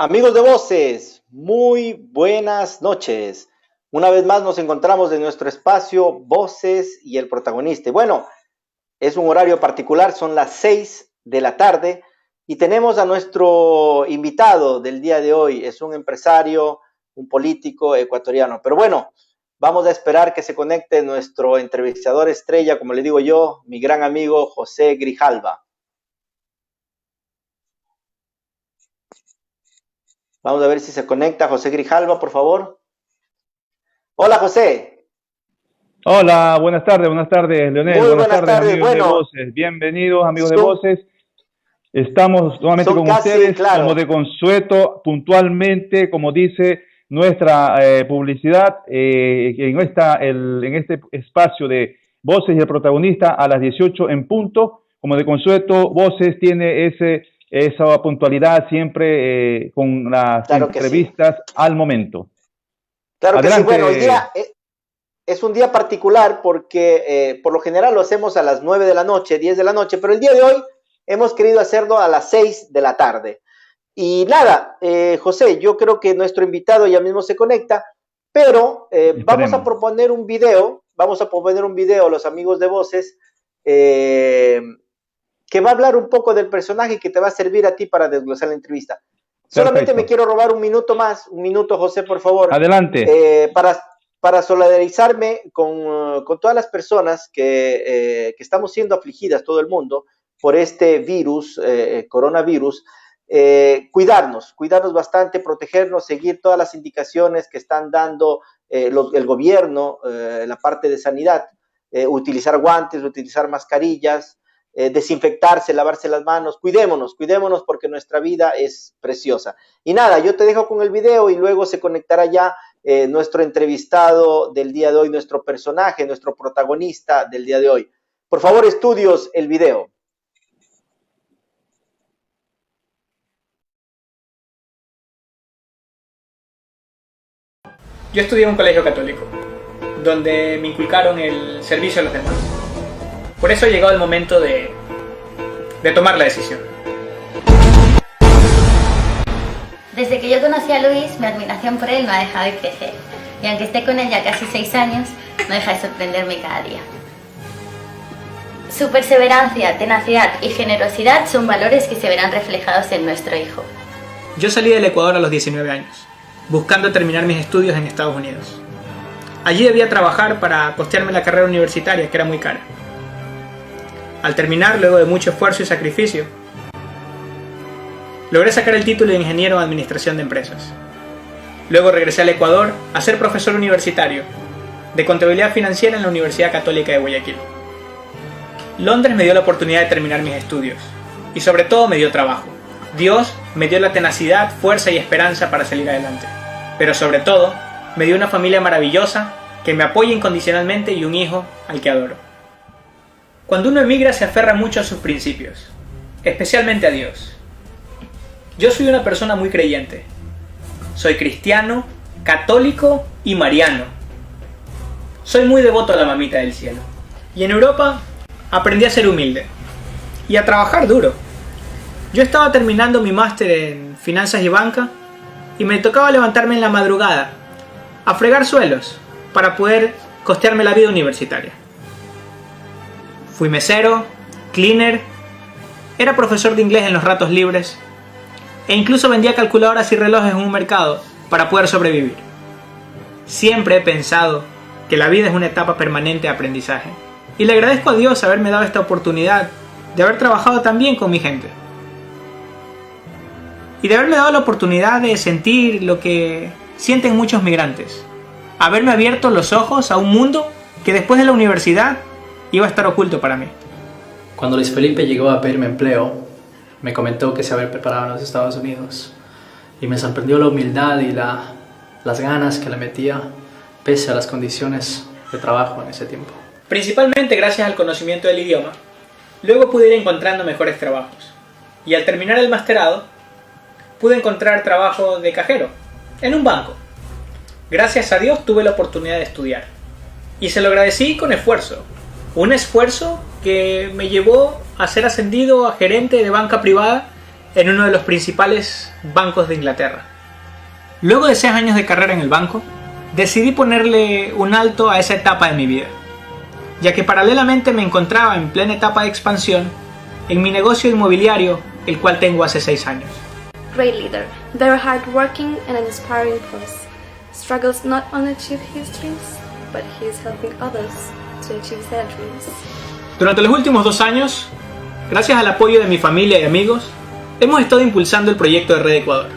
Amigos de Voces, muy buenas noches. Una vez más nos encontramos en nuestro espacio Voces y el protagonista. Y bueno, es un horario particular, son las 6 de la tarde y tenemos a nuestro invitado del día de hoy. Es un empresario, un político ecuatoriano. Pero bueno, vamos a esperar que se conecte nuestro entrevistador estrella, como le digo yo, mi gran amigo José Grijalva. Vamos a ver si se conecta José Grijalva, por favor. Hola, José. Hola, buenas tardes, Leonel. Muy Buenas buenas tardes, tardes. amigos de Bueno, Voces. Bienvenidos, amigos de son, Voces. Estamos nuevamente son con casi, ustedes, como claro, de consueto, puntualmente, como dice nuestra publicidad, en este espacio de Voces y el protagonista a las 18 en punto. Como de consueto, Voces tiene esa puntualidad siempre con las claro que sí. entrevistas al momento. Claro que sí. Bueno, hoy día Adelante, es un día particular porque por lo general lo hacemos a las 9 de la noche, 10 de la noche, pero el día de hoy hemos querido hacerlo a las 6 de la tarde. Y nada, José, yo creo que nuestro invitado ya mismo se conecta, pero esperemos. vamos a proponer un video a los amigos de Voces eh, que va a hablar un poco del personaje que te va a servir a ti para desglosar la entrevista. Solamente me Perfecto. quiero robar un minuto más, un minuto, José, por favor, Adelante. eh, para, para solidarizarme con todas las personas que estamos siendo afligidas, todo el mundo, por este virus, coronavirus. Cuidarnos bastante, protegernos, seguir todas las indicaciones que están dando el gobierno, la parte de sanidad, utilizar guantes, utilizar mascarillas, desinfectarse, lavarse las manos, cuidémonos porque nuestra vida es preciosa. Y nada, yo te dejo con el video y luego se conectará ya nuestro entrevistado del día de hoy, nuestro personaje, nuestro protagonista del día de hoy. Por favor, estudios, el video. Yo estudié en un colegio católico, donde me inculcaron el servicio a los demás. Por eso ha llegado el momento de tomar la decisión. Desde que yo conocí a Luis, mi admiración por él no ha dejado de crecer. Y aunque esté con él ya casi 6 años, no deja de sorprenderme cada día. Su perseverancia, tenacidad y generosidad son valores que se verán reflejados en nuestro hijo. Yo salí del Ecuador a los 19 años, buscando terminar mis estudios en Estados Unidos. Allí debía trabajar para costearme la carrera universitaria, que era muy cara. Al terminar, luego de mucho esfuerzo y sacrificio, logré sacar el título de ingeniero en administración de empresas. Luego regresé al Ecuador a ser profesor universitario de contabilidad financiera en la Universidad Católica de Guayaquil. Londres me dio la oportunidad de terminar mis estudios y sobre todo me dio trabajo. Dios me dio la tenacidad, fuerza y esperanza para salir adelante. Pero sobre todo, me dio una familia maravillosa que me apoya incondicionalmente y un hijo al que adoro. Cuando uno emigra se aferra mucho a sus principios, especialmente a Dios. Yo soy una persona muy creyente. Soy cristiano, católico y mariano. Soy muy devoto a la mamita del cielo. Y en Europa aprendí a ser humilde y a trabajar duro. Yo estaba terminando mi máster en finanzas y banca y me tocaba levantarme en la madrugada a fregar suelos para poder costearme la vida universitaria. Fui mesero, cleaner, era profesor de inglés en los ratos libres e incluso vendía calculadoras y relojes en un mercado para poder sobrevivir. Siempre he pensado que la vida es una etapa permanente de aprendizaje y le agradezco a Dios haberme dado esta oportunidad de haber trabajado tan bien con mi gente y de haberme dado la oportunidad de sentir lo que sienten muchos migrantes, haberme abierto los ojos a un mundo que después de la universidad iba a estar oculto para mí. Cuando Luis Felipe llegó a pedirme empleo, me comentó que se había preparado en los Estados Unidos y me sorprendió la humildad y las ganas que le metía pese a las condiciones de trabajo en ese tiempo. Principalmente gracias al conocimiento del idioma, luego pude ir encontrando mejores trabajos y al terminar el masterado pude encontrar trabajo de cajero en un banco. Gracias a Dios tuve la oportunidad de estudiar y se lo agradecí con esfuerzo. Un esfuerzo que me llevó a ser ascendido a gerente de banca privada en uno de los principales bancos de Inglaterra. Luego de 6 años de carrera en el banco, decidí ponerle un alto a esa etapa de mi vida, ya que paralelamente me encontraba en plena etapa de expansión en mi negocio inmobiliario, el cual tengo hace 6 años. Great leader, very hardworking and an inspiring force. Struggles not only to achieve his dreams, but he is helping others to achieve their dreams. Durante los últimos 2 años, gracias al apoyo de mi familia y amigos, hemos estado impulsando el proyecto de Red Ecuador,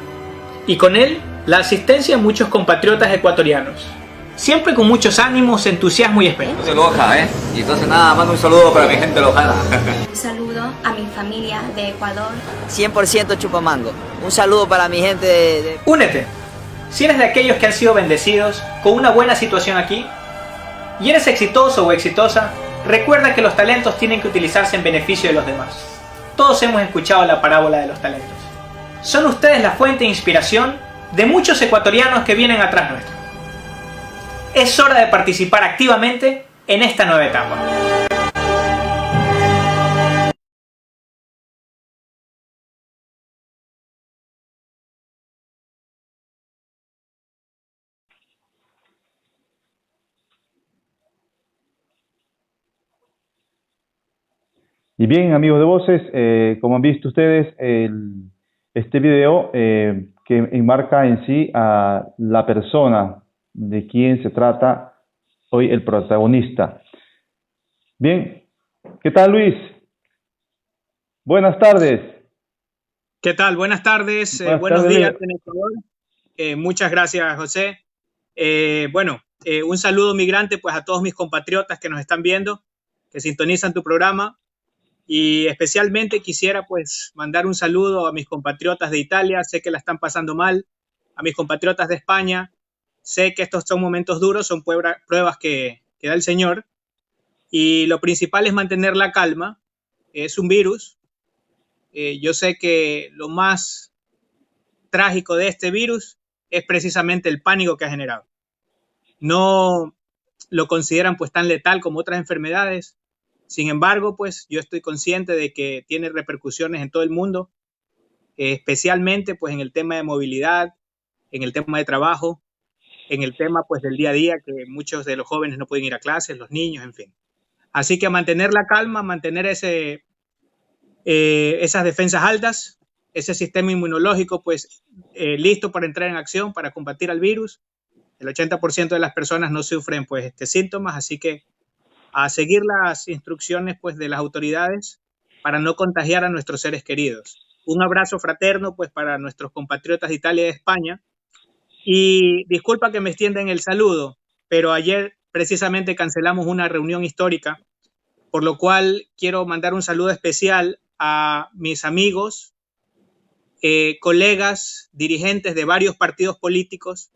y con él la asistencia a muchos compatriotas ecuatorianos, siempre con muchos ánimos, entusiasmo y esperanza. De Loja, y entonces nada, mando un saludo para mi gente lojana. Un saludo a mi familia de Ecuador. 100% Chupamango. Un saludo para mi gente de... Únete. Si eres de aquellos que han sido bendecidos con una buena situación aquí y eres exitoso o exitosa, recuerda que los talentos tienen que utilizarse en beneficio de los demás. Todos hemos escuchado la parábola de los talentos. Son ustedes la fuente de inspiración de muchos ecuatorianos que vienen atrás nuestro. Es hora de participar activamente en esta nueva etapa. Y bien, amigos de Voces, como han visto ustedes, este video que enmarca en sí a la persona de quien se trata hoy el protagonista. Bien, ¿qué tal, Luis? Buenas tardes. ¿Qué tal? Buenas tardes, buenos días en Ecuador. Muchas gracias, José. Un saludo migrante pues a todos mis compatriotas que nos están viendo, que sintonizan tu programa. Y especialmente quisiera pues mandar un saludo a mis compatriotas de Italia, sé que la están pasando mal, a mis compatriotas de España, sé que estos son momentos duros, son pruebas que da el Señor, y lo principal es mantener la calma. Es un virus. Yo sé que lo más trágico de este virus es precisamente el pánico que ha generado. No lo consideran pues tan letal como otras enfermedades. Sin embargo, pues yo estoy consciente de que tiene repercusiones en todo el mundo, especialmente pues en el tema de movilidad, en el tema de trabajo, en el tema pues del día a día, que muchos de los jóvenes no pueden ir a clases, los niños, en fin. Así que a mantener la calma, mantener esas defensas altas, ese sistema inmunológico pues listo para entrar en acción, para combatir al virus. El 80% de las personas no sufren pues síntomas, así que a seguir las instrucciones pues de las autoridades para no contagiar a nuestros seres queridos. Un abrazo fraterno pues para nuestros compatriotas de Italia y de España. Y disculpa que me extienda en el saludo, pero ayer precisamente cancelamos una reunión histórica, por lo cual quiero mandar un saludo especial a mis amigos, colegas, dirigentes de varios partidos políticos,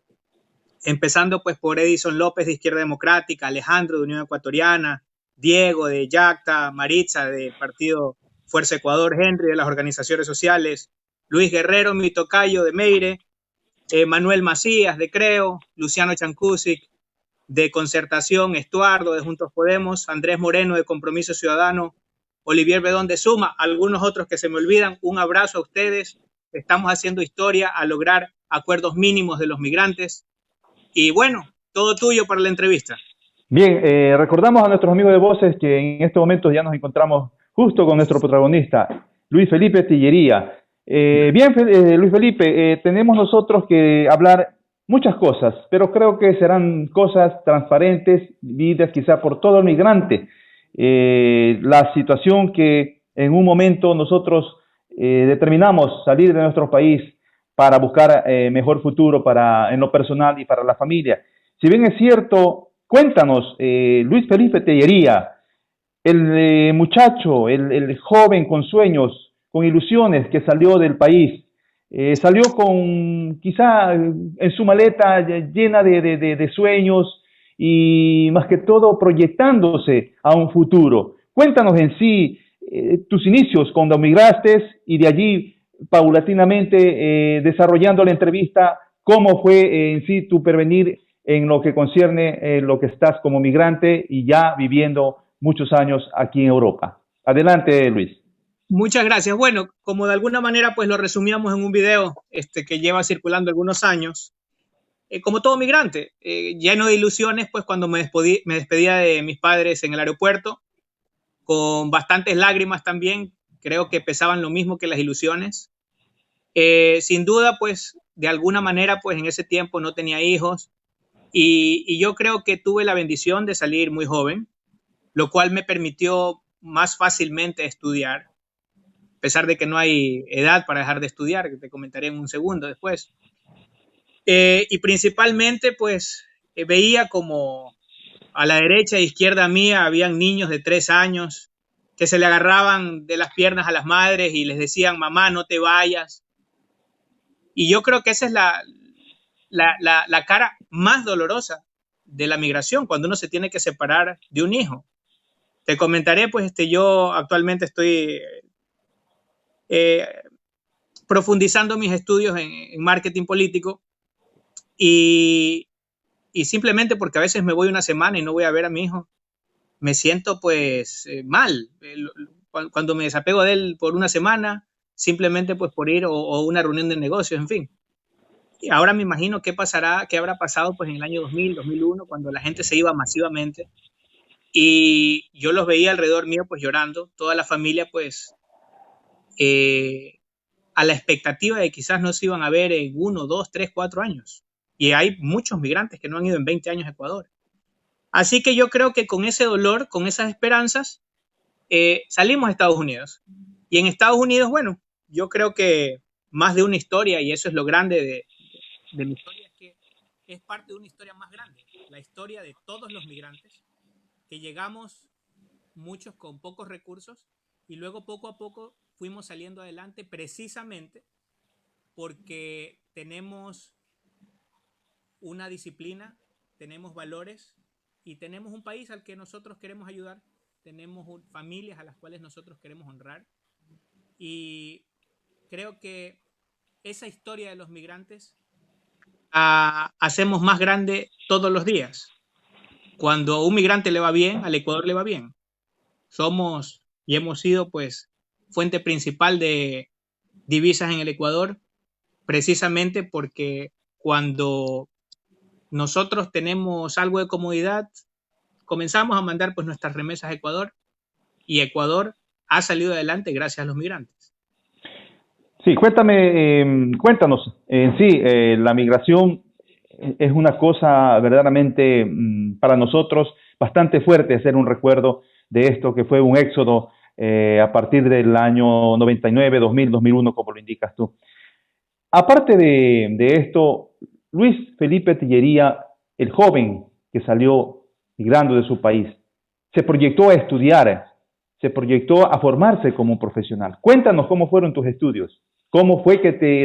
empezando pues por Edison López de Izquierda Democrática, Alejandro de Unión Ecuatoriana, Diego de Yacta, Maritza del Partido Fuerza Ecuador, Henry de las organizaciones sociales, Luis Guerrero, mi tocayo de Meire, Manuel Macías de Creo, Luciano Chancusic de Concertación, Estuardo de Juntos Podemos, Andrés Moreno de Compromiso Ciudadano, Olivier Bedón de Suma, algunos otros que se me olvidan. Un abrazo a ustedes. Estamos haciendo historia a lograr acuerdos mínimos de los migrantes. Y bueno, todo tuyo para la entrevista. Bien, recordamos a nuestros amigos de Voces que en este momento ya nos encontramos justo con nuestro protagonista, Luis Felipe Tellería. Luis Felipe, tenemos nosotros que hablar muchas cosas, pero creo que serán cosas transparentes, vividas quizá por todo el migrante. La situación que en un momento nosotros determinamos salir de nuestro país para buscar mejor futuro en lo personal y para la familia. Si bien es cierto, cuéntanos, Luis Felipe Tellería, el muchacho, el joven con sueños, con ilusiones que salió del país, salió con quizá en su maleta llena de sueños y más que todo proyectándose a un futuro. Cuéntanos en sí tus inicios cuando migraste y de allí paulatinamente desarrollando la entrevista, cómo fue en sí tu pervenir en lo que concierne lo que estás como migrante y ya viviendo muchos años aquí en Europa. Adelante, Luis. Muchas gracias. Bueno, como de alguna manera pues lo resumíamos en un video que lleva circulando algunos años, como todo migrante, lleno de ilusiones, pues cuando me despedía de mis padres en el aeropuerto, con bastantes lágrimas también, creo que pesaban lo mismo que las ilusiones. Sin duda, pues de alguna manera, pues en ese tiempo no tenía hijos y yo creo que tuve la bendición de salir muy joven, lo cual me permitió más fácilmente estudiar, a pesar de que no hay edad para dejar de estudiar, que te comentaré en un segundo después. Y principalmente, pues, veía como a la derecha e izquierda mía habían niños de 3 años que se le agarraban de las piernas a las madres y les decían, mamá, no te vayas. Y yo creo que esa es la cara más dolorosa de la migración, cuando uno se tiene que separar de un hijo. Te comentaré, pues, yo actualmente estoy eh, profundizando mis estudios en marketing político y simplemente porque a veces me voy una semana y no voy a ver a mi hijo, me siento pues mal. Cuando me desapego de él por una semana, simplemente pues por ir o una reunión de negocios, en fin. Y ahora me imagino qué pasará, qué habrá pasado pues en el año 2000, 2001, cuando la gente se iba masivamente y yo los veía alrededor mío pues llorando, toda la familia pues a la expectativa de quizás no se iban a ver en 1, 2, 3, 4 años. Y hay muchos migrantes que no han ido en 20 años a Ecuador. Así que yo creo que con ese dolor, con esas esperanzas, salimos a Estados Unidos. Y en Estados Unidos, bueno, yo creo que más de una historia, y eso es lo grande de mi historia, es que es parte de una historia más grande, la historia de todos los migrantes, que llegamos muchos con pocos recursos y luego poco a poco fuimos saliendo adelante precisamente porque tenemos una disciplina, tenemos valores y tenemos un país al que nosotros queremos ayudar, tenemos familias a las cuales nosotros queremos honrar y creo que esa historia de los migrantes hacemos más grande todos los días. Cuando a un migrante le va bien, al Ecuador le va bien. Somos y hemos sido pues fuente principal de divisas en el Ecuador precisamente porque cuando nosotros tenemos algo de comodidad, comenzamos a mandar pues nuestras remesas a Ecuador y Ecuador ha salido adelante gracias a los migrantes. Sí, cuéntanos en sí, la migración es una cosa verdaderamente para nosotros bastante fuerte, hacer un recuerdo de esto que fue un éxodo a partir del año 99, 2000, 2001, como lo indicas tú. Aparte de esto, Luis Felipe Tillería, el joven que salió migrando de su país, se proyectó a estudiar, se proyectó a formarse como un profesional. Cuéntanos cómo fueron tus estudios, cómo fue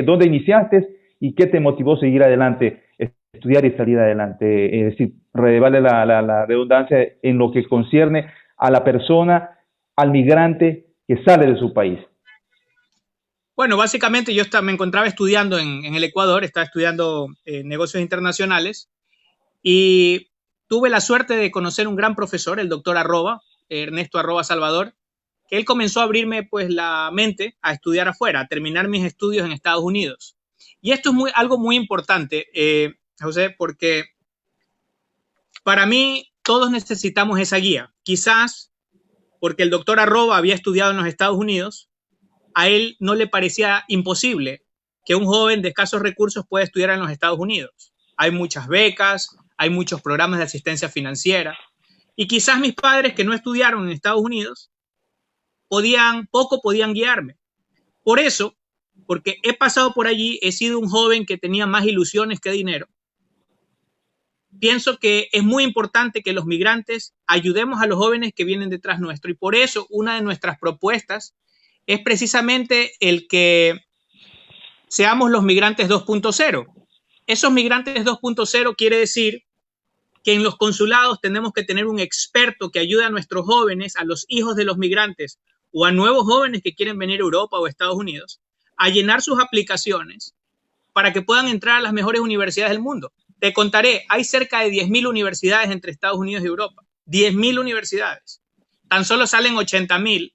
dónde iniciaste y qué te motivó a seguir adelante, estudiar y salir adelante. Es decir, vale la redundancia en lo que concierne a la persona, al migrante que sale de su país. Bueno, básicamente yo me encontraba estudiando en el Ecuador, estaba estudiando negocios internacionales y tuve la suerte de conocer un gran profesor, el doctor Arroba, Ernesto Arroba Salvador, que él comenzó a abrirme pues la mente a estudiar afuera, a terminar mis estudios en Estados Unidos. Y esto es algo muy importante, José, porque para mí todos necesitamos esa guía. Quizás porque el doctor Arroba había estudiado en los Estados Unidos, a él no le parecía imposible que un joven de escasos recursos pueda estudiar en los Estados Unidos. Hay muchas becas, hay muchos programas de asistencia financiera y quizás mis padres que no estudiaron en Estados Unidos poco podían guiarme. Por eso, porque he pasado por allí, he sido un joven que tenía más ilusiones que dinero. Pienso que es muy importante que los migrantes ayudemos a los jóvenes que vienen detrás nuestro y por eso una de nuestras propuestas es precisamente el que seamos los migrantes 2.0. Esos migrantes 2.0 quiere decir que en los consulados tenemos que tener un experto que ayude a nuestros jóvenes, a los hijos de los migrantes o a nuevos jóvenes que quieren venir a Europa o a Estados Unidos, a llenar sus aplicaciones para que puedan entrar a las mejores universidades del mundo. Te contaré, hay cerca de 10.000 universidades entre Estados Unidos y Europa. 10.000 universidades. Tan solo salen 80.000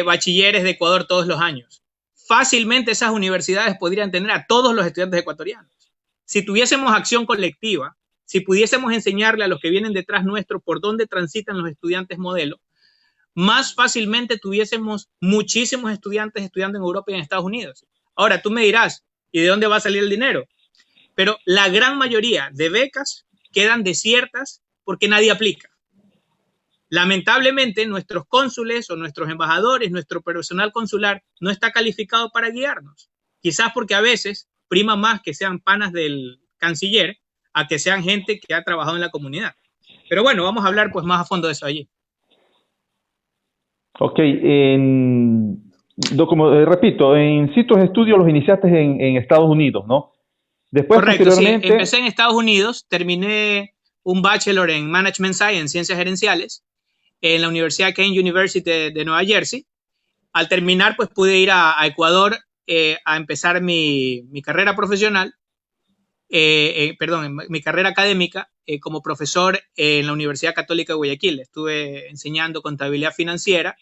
bachilleres de Ecuador todos los años. Fácilmente esas universidades podrían tener a todos los estudiantes ecuatorianos. Si tuviésemos acción colectiva, si pudiésemos enseñarle a los que vienen detrás nuestro por dónde transitan los estudiantes modelo, más fácilmente tuviésemos muchísimos estudiantes estudiando en Europa y en Estados Unidos. Ahora, tú me dirás, ¿y de dónde va a salir el dinero? Pero la gran mayoría de becas quedan desiertas porque nadie aplica. Lamentablemente, nuestros cónsules o nuestros embajadores, nuestro personal consular no está calificado para guiarnos. Quizás porque a veces prima más que sean panas del canciller a que sean gente que ha trabajado en la comunidad. Pero bueno, vamos a hablar pues más a fondo de eso allí. Ok, repito, en Citos Estudios los iniciaste en Estados Unidos, ¿no? Después, correcto, posteriormente... sí, empecé en Estados Unidos, terminé un bachelor en Management Science, Ciencias Gerenciales, en la Universidad Kean University de Nueva Jersey. Al terminar, pues pude ir a Ecuador a empezar mi carrera profesional, mi carrera académica como profesor en la Universidad Católica de Guayaquil. Estuve enseñando contabilidad financiera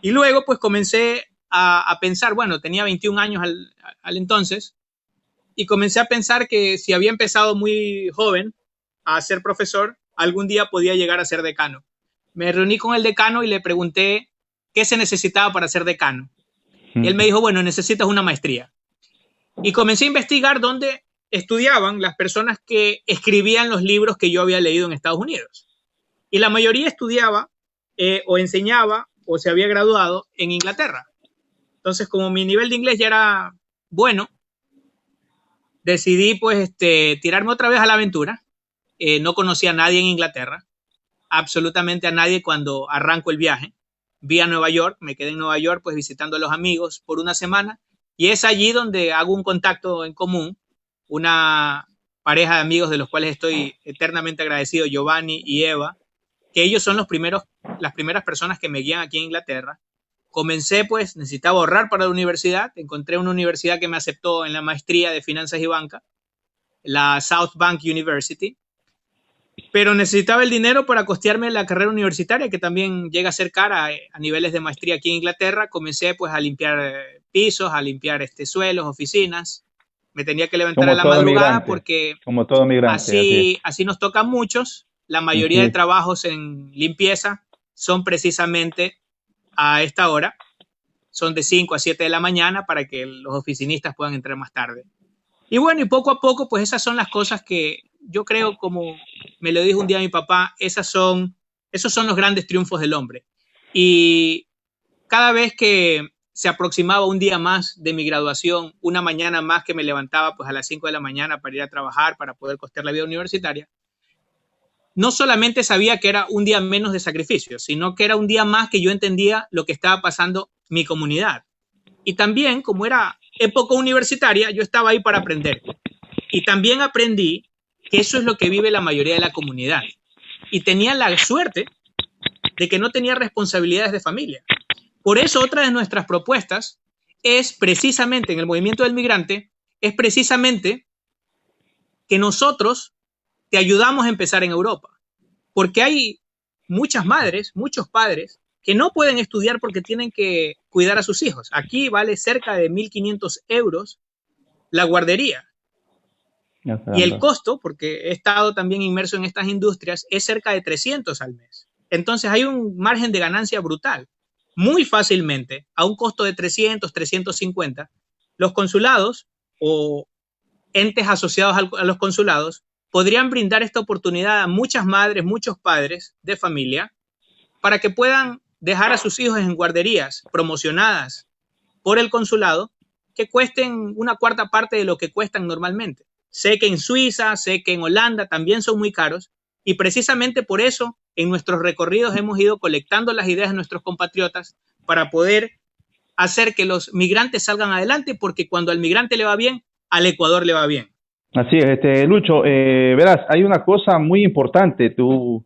y luego pues comencé a pensar, bueno, tenía 21 años al entonces, y comencé a pensar que si había empezado muy joven a ser profesor, algún día podía llegar a ser decano. Me reuní con el decano y le pregunté qué se necesitaba para ser decano. Y él me dijo, bueno, necesitas una maestría. Y comencé a investigar dónde estudiaban las personas que escribían los libros que yo había leído en Estados Unidos. Y la mayoría estudiaba o enseñaba o se había graduado en Inglaterra. Entonces, como mi nivel de inglés ya era bueno, decidí pues tirarme otra vez a la aventura. No conocía a nadie en Inglaterra, absolutamente a nadie cuando arranco el viaje. Vi a Nueva York, me quedé en Nueva York pues visitando a los amigos por una semana y es allí donde hago un contacto en común, una pareja de amigos de los cuales estoy eternamente agradecido, Giovanni y Eva, que ellos son las primeras personas que me guían aquí en Inglaterra. Comencé pues, necesitaba ahorrar para la universidad, encontré una universidad que me aceptó en la maestría de Finanzas y Banca, la South Bank University, pero necesitaba el dinero para costearme la carrera universitaria, que también llega a ser cara a niveles de maestría aquí en Inglaterra. Comencé pues a limpiar pisos, a limpiar suelos, oficinas. Me tenía que levantar como a la madrugada migrante, porque como todo migrante, así nos toca a muchos. La mayoría de trabajos en limpieza son precisamente a esta hora. Son de 5 a 7 de la mañana para que los oficinistas puedan entrar más tarde. Y bueno, y poco a poco, pues esas son las cosas que yo creo, como me lo dijo un día mi papá, esos son los grandes triunfos del hombre. Y cada vez que se aproximaba un día más de mi graduación, una mañana más que me levantaba pues a las 5 de la mañana para ir a trabajar, para poder costear la vida universitaria, no solamente sabía que era un día menos de sacrificio, sino que era un día más que yo entendía lo que estaba pasando mi comunidad. Y también, como era época universitaria, yo estaba ahí para aprender. Y también aprendí que eso es lo que vive la mayoría de la comunidad. Y tenía la suerte de que no tenía responsabilidades de familia. Por eso otra de nuestras propuestas es precisamente en el movimiento del migrante, es precisamente que nosotros te ayudamos a empezar en Europa. Porque hay muchas madres, muchos padres que no pueden estudiar porque tienen que cuidar a sus hijos. Aquí vale cerca de 1.500 euros la guardería. Y el costo, porque he estado también inmerso en estas industrias, es cerca de 300 al mes. Entonces hay un margen de ganancia brutal. Muy fácilmente, a un costo de 300, 350, los consulados o entes asociados a los consulados podrían brindar esta oportunidad a muchas madres, muchos padres de familia para que puedan dejar a sus hijos en guarderías promocionadas por el consulado que cuesten una cuarta parte de lo que cuestan normalmente. Sé que en Suiza, sé que en Holanda también son muy caros y precisamente por eso en nuestros recorridos hemos ido colectando las ideas de nuestros compatriotas para poder hacer que los migrantes salgan adelante, porque cuando al migrante le va bien, al Ecuador le va bien. Así es, Lucho, verás, hay una cosa muy importante. Tú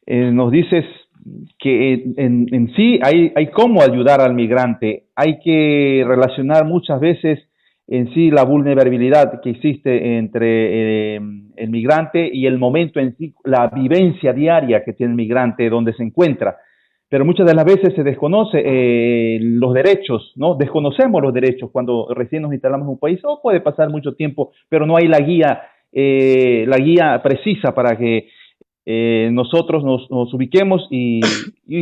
nos dices que en sí hay cómo ayudar al migrante. Hay que relacionar muchas veces en sí la vulnerabilidad que existe entre el migrante y el momento en sí, la vivencia diaria que tiene el migrante donde se encuentra. pero muchas de las veces se desconoce los derechos, ¿no? Desconocemos los derechos cuando recién nos instalamos en un país, o puede pasar mucho tiempo, pero no hay la guía precisa para que nosotros nos ubiquemos y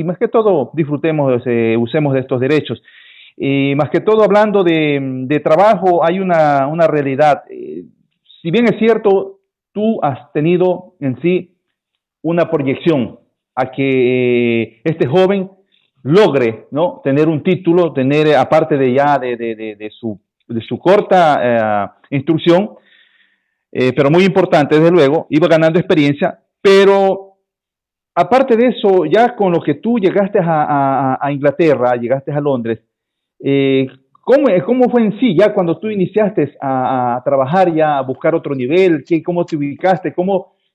más que todo disfrutemos, usemos de estos derechos. Y más que todo hablando de trabajo, hay una realidad. Si bien es cierto, tú has tenido en sí una proyección a que este joven logre, ¿no?, tener un título, tener, aparte de ya de su corta instrucción, pero muy importante, desde luego, iba ganando experiencia, pero aparte de eso, ya con lo que tú llegaste a Inglaterra, llegaste a Londres, ¿cómo fue en sí ya cuando tú iniciaste a trabajar, ya a buscar otro nivel? ¿Cómo te ubicaste?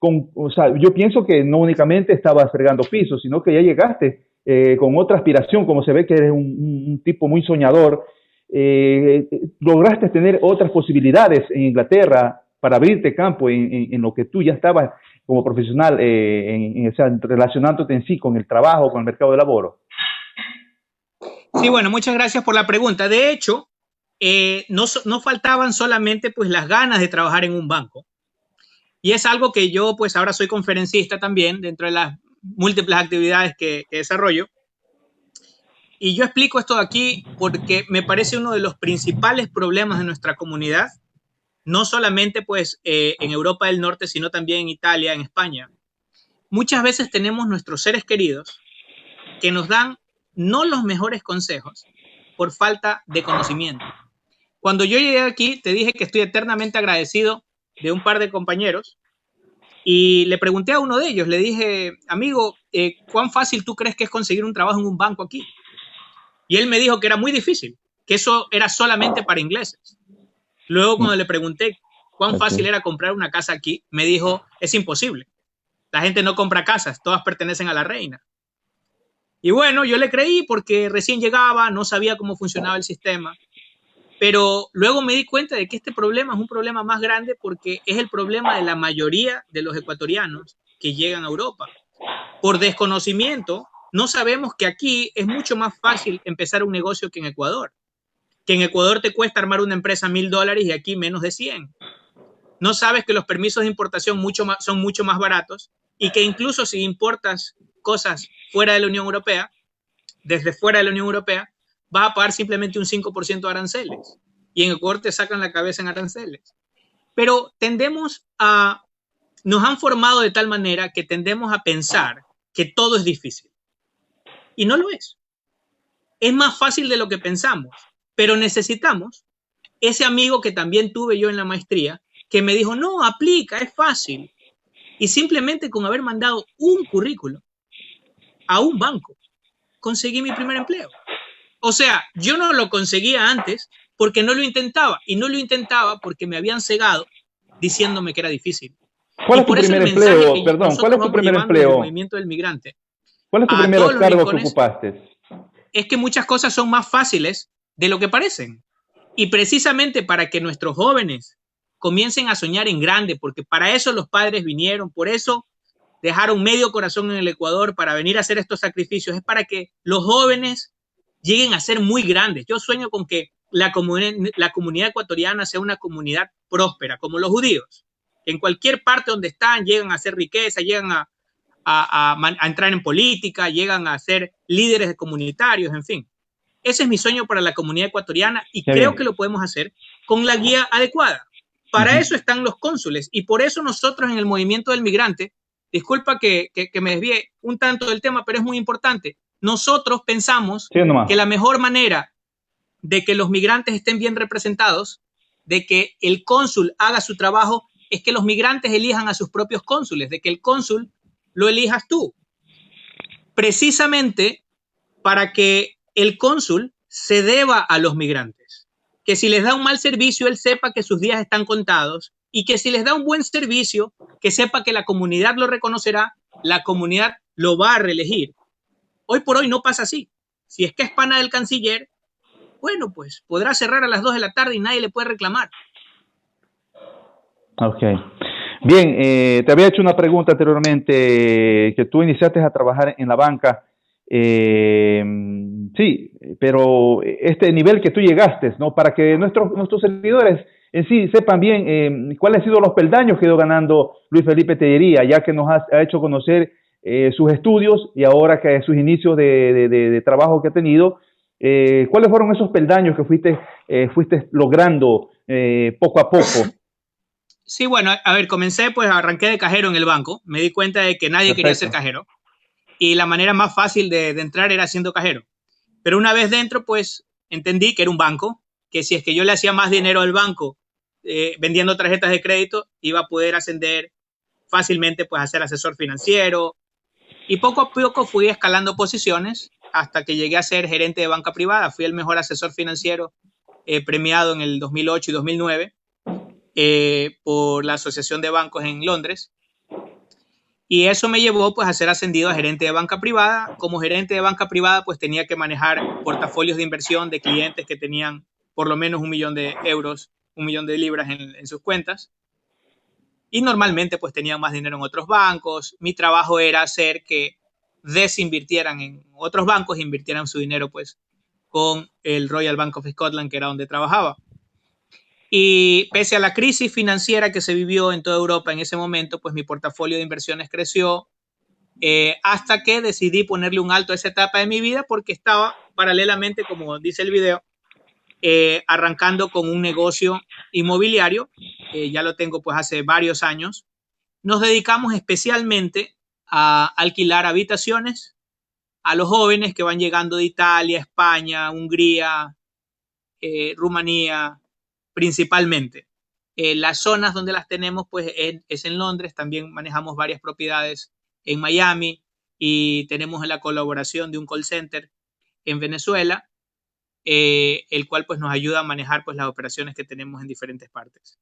O sea, yo pienso que no únicamente estabas fregando pisos, sino que ya llegaste con otra aspiración, como se ve que eres un tipo muy soñador. Lograste tener otras posibilidades en Inglaterra para abrirte campo en lo que tú ya estabas como profesional, o sea, relacionándote en sí con el trabajo, con el mercado de labor. Sí, bueno, muchas gracias por la pregunta. De hecho, no faltaban solamente pues las ganas de trabajar en un banco. Y es algo que yo pues ahora soy conferencista también dentro de las múltiples actividades que desarrollo. Y yo explico esto de aquí porque me parece uno de los principales problemas de nuestra comunidad, no solamente pues en Europa del Norte, sino también en Italia, en España. Muchas veces tenemos nuestros seres queridos que nos dan no los mejores consejos por falta de conocimiento. Cuando yo llegué aquí, te dije que estoy eternamente agradecido de un par de compañeros y le pregunté a uno de ellos, le dije, amigo, ¿cuán fácil tú crees que es conseguir un trabajo en un banco aquí? Y él me dijo que era muy difícil, que eso era solamente para ingleses. Luego cuando le pregunté cuán fácil era comprar una casa aquí, me dijo, es imposible. La gente no compra casas, todas pertenecen a la reina. Y bueno, yo le creí porque recién llegaba, no sabía cómo funcionaba el sistema. Pero luego me di cuenta de que este problema es un problema más grande porque es el problema de la mayoría de los ecuatorianos que llegan a Europa. Por desconocimiento, no sabemos que aquí es mucho más fácil empezar un negocio que en Ecuador. Que en Ecuador te cuesta armar una empresa $1,000 y aquí menos de 100. No sabes que los permisos de importación son mucho más baratos y que incluso si importas cosas fuera de la Unión Europea, desde fuera de la Unión Europea, vas a pagar simplemente un 5% de aranceles. Y en Ecuador te sacan la cabeza en aranceles. Pero nos han formado de tal manera que tendemos a pensar que todo es difícil. Y no lo es. Es más fácil de lo que pensamos. Pero necesitamos ese amigo que también tuve yo en la maestría, que me dijo, no, aplica, es fácil. Y simplemente con haber mandado un currículo a un banco, conseguí mi primer empleo. O sea, yo no lo conseguía antes porque no lo intentaba. Y no lo intentaba porque me habían cegado diciéndome que era difícil. ¿Cuál es tu primer empleo? Perdón, ¿cuál es tu primer empleo? El movimiento del migrante. ¿Cuál es tu primer cargo que ocupaste? Es que muchas cosas son más fáciles de lo que parecen. Y precisamente para que nuestros jóvenes comiencen a soñar en grande, porque para eso los padres vinieron, por eso dejaron medio corazón en el Ecuador para venir a hacer estos sacrificios, es para que los jóvenes lleguen a ser muy grandes. Yo sueño con que la comunidad ecuatoriana sea una comunidad próspera, como los judíos. En cualquier parte donde están, llegan a hacer riqueza, llegan a entrar en política, llegan a ser líderes comunitarios, en fin. Ese es mi sueño para la comunidad ecuatoriana y creo que lo podemos hacer con la guía adecuada. Para eso están los cónsules y por eso nosotros en el movimiento del migrante, disculpa que me desvíe un tanto del tema, pero es muy importante. Nosotros pensamos que la mejor manera de que los migrantes estén bien representados, de que el cónsul haga su trabajo, es que los migrantes elijan a sus propios cónsules, de que el cónsul lo elijas tú. Precisamente para que el cónsul se deba a los migrantes. Que si les da un mal servicio, él sepa que sus días están contados y que si les da un buen servicio, que sepa que la comunidad lo reconocerá, la comunidad lo va a reelegir. Hoy por hoy no pasa así. Si es que es pana del canciller, bueno, pues podrá cerrar a las 2 de la tarde y nadie le puede reclamar. Ok. Bien, te había hecho una pregunta anteriormente, que tú iniciaste a trabajar en la banca. Sí, pero este nivel que tú llegaste, ¿no? Para que nuestros seguidores en sí sepan bien cuáles han sido los peldaños que ha ido ganando Luis Felipe Tellería, ya que nos ha hecho conocer sus estudios y ahora que sus inicios de trabajo que ha tenido, ¿cuáles fueron esos peldaños que fuiste logrando poco a poco? Sí, bueno, a ver, arranqué de cajero en el banco, me di cuenta de que nadie quería ser cajero y la manera más fácil de entrar era siendo cajero. Pero una vez dentro, pues entendí que era un banco, que si es que yo le hacía más dinero al banco vendiendo tarjetas de crédito, iba a poder ascender fácilmente pues a ser asesor financiero. Y poco a poco fui escalando posiciones hasta que llegué a ser gerente de banca privada. Fui el mejor asesor financiero premiado en el 2008 y 2009 por la Asociación de Bancos en Londres. Y eso me llevó pues a ser ascendido a gerente de banca privada. Como gerente de banca privada pues tenía que manejar portafolios de inversión de clientes que tenían por lo menos 1 millón de euros, 1 millón de libras en sus cuentas. Y normalmente pues tenían más dinero en otros bancos. Mi trabajo era hacer que desinvirtieran en otros bancos e invirtieran su dinero pues con el Royal Bank of Scotland, que era donde trabajaba. Y pese a la crisis financiera que se vivió en toda Europa en ese momento, pues mi portafolio de inversiones creció hasta que decidí ponerle un alto a esa etapa de mi vida porque estaba paralelamente, como dice el video, arrancando con un negocio inmobiliario. Ya lo tengo pues hace varios años. Nos dedicamos especialmente a alquilar habitaciones a los jóvenes que van llegando de Italia, España, Hungría, Rumanía, principalmente. Las zonas donde las tenemos pues es en Londres. También manejamos varias propiedades en Miami y tenemos la colaboración de un call center en Venezuela, el cual pues nos ayuda a manejar pues las operaciones que tenemos en diferentes partes.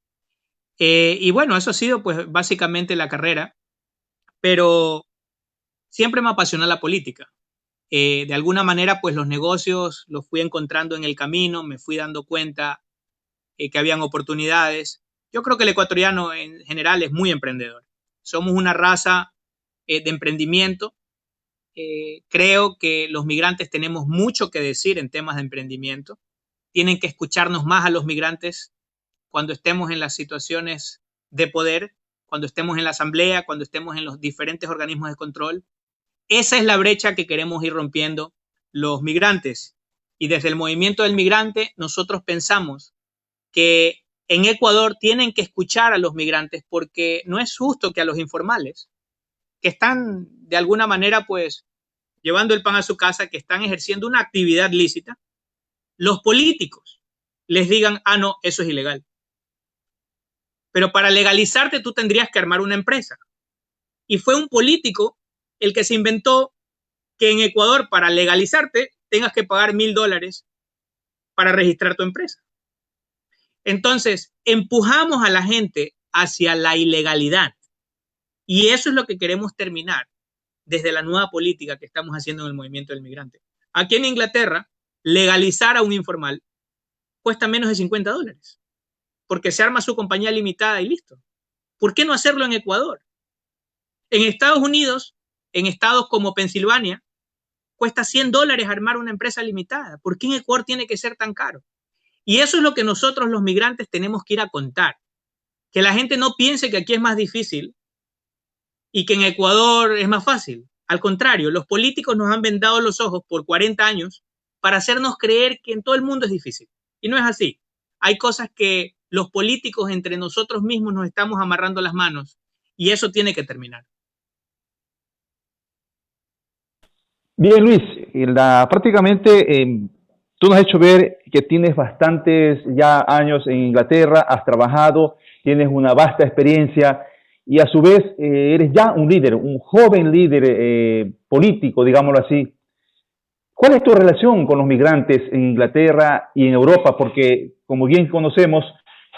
Y bueno, eso ha sido pues básicamente la carrera, pero siempre me apasiona la política. De alguna manera pues los negocios los fui encontrando en el camino, me fui dando cuenta que habían oportunidades. Yo creo que el ecuatoriano en general es muy emprendedor. Somos una raza de emprendimiento. Creo que los migrantes tenemos mucho que decir en temas de emprendimiento. Tienen que escucharnos más a los migrantes cuando estemos en las situaciones de poder, cuando estemos en la asamblea, cuando estemos en los diferentes organismos de control. Esa es la brecha que queremos ir rompiendo los migrantes. Y desde el movimiento del migrante nosotros pensamos que en Ecuador tienen que escuchar a los migrantes porque no es justo que a los informales, que están de alguna manera pues llevando el pan a su casa, que están ejerciendo una actividad lícita, los políticos les digan, ah, no, eso es ilegal. Pero para legalizarte tú tendrías que armar una empresa. Y fue un político el que se inventó que en Ecuador para legalizarte tengas que pagar $1,000 para registrar tu empresa. Entonces, empujamos a la gente hacia la ilegalidad. Y eso es lo que queremos terminar desde la nueva política que estamos haciendo en el movimiento del migrante. Aquí en Inglaterra, legalizar a un informal cuesta menos de $50, porque se arma su compañía limitada y listo. ¿Por qué no hacerlo en Ecuador? En Estados Unidos, en estados como Pensilvania, cuesta $100 armar una empresa limitada. ¿Por qué en Ecuador tiene que ser tan caro? Y eso es lo que nosotros los migrantes tenemos que ir a contar. Que la gente no piense que aquí es más difícil y que en Ecuador es más fácil. Al contrario, los políticos nos han vendado los ojos por 40 años para hacernos creer que en todo el mundo es difícil. Y no es así. Hay cosas que los políticos entre nosotros mismos nos estamos amarrando las manos y eso tiene que terminar. Bien, Luis, prácticamente tú nos has hecho ver que tienes bastantes ya años en Inglaterra, has trabajado, tienes una vasta experiencia y a su vez eres ya un líder, un joven líder político, digámoslo así. ¿Cuál es tu relación con los migrantes en Inglaterra y en Europa? Porque como bien conocemos,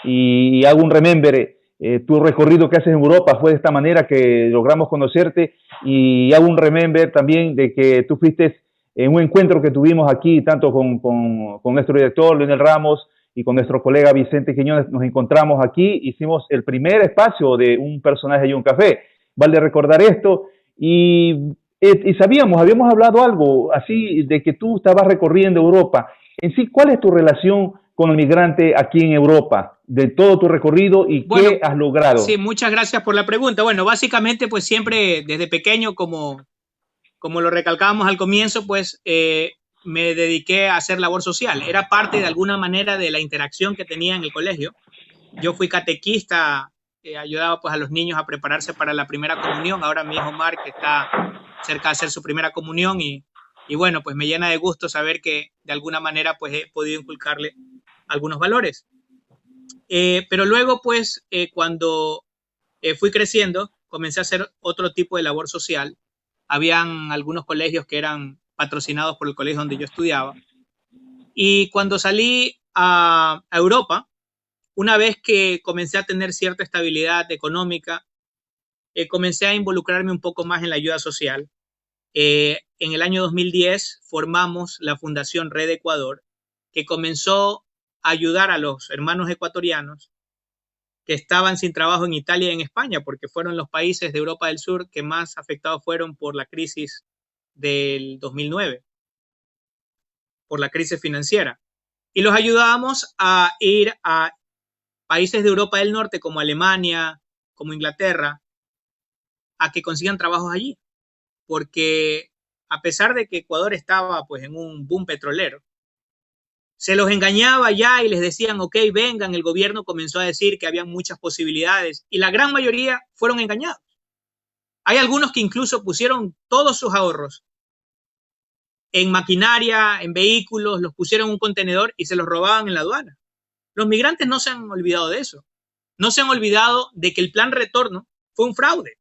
y hago un remember, tu recorrido que haces en Europa fue de esta manera que logramos conocerte, y hago un remember también de que tú fuiste en un encuentro que tuvimos aquí, tanto con nuestro director Leonel Ramos y con nuestro colega Vicente Quiñones. Nos encontramos aquí, hicimos el primer espacio de un personaje y un café. Vale recordar esto, y Y habíamos hablado algo así de que tú estabas recorriendo Europa. En sí, ¿cuál es tu relación con el migrante aquí en Europa? De todo tu recorrido y qué has logrado. Sí, muchas gracias por la pregunta. Bueno, básicamente, pues siempre desde pequeño, como lo recalcábamos al comienzo, pues me dediqué a hacer labor social. Era parte de alguna manera de la interacción que tenía en el colegio. Yo fui catequista, ayudaba pues a los niños a prepararse para la primera comunión. Ahora mi hijo Mark está cerca de hacer su primera comunión y bueno, pues me llena de gusto saber que de alguna manera pues he podido inculcarle algunos valores. Pero luego pues cuando fui creciendo, comencé a hacer otro tipo de labor social. Habían algunos colegios que eran patrocinados por el colegio donde yo estudiaba. Y cuando salí a Europa, una vez que comencé a tener cierta estabilidad económica, comencé a involucrarme un poco más en la ayuda social. En el año 2010 formamos la Fundación Red Ecuador, que comenzó a ayudar a los hermanos ecuatorianos que estaban sin trabajo en Italia y en España, porque fueron los países de Europa del Sur que más afectados fueron por la crisis del 2009, por la crisis financiera. Y los ayudábamos a ir a países de Europa del Norte como Alemania, como Inglaterra, a que consigan trabajos allí. Porque a pesar de que Ecuador estaba pues en un boom petrolero, se los engañaba ya y les decían, ok, vengan, el gobierno comenzó a decir que había muchas posibilidades y la gran mayoría fueron engañados. Hay algunos que incluso pusieron todos sus ahorros en maquinaria, en vehículos, los pusieron en un contenedor y se los robaban en la aduana. Los migrantes no se han olvidado de eso. No se han olvidado de que el plan retorno fue un fraude,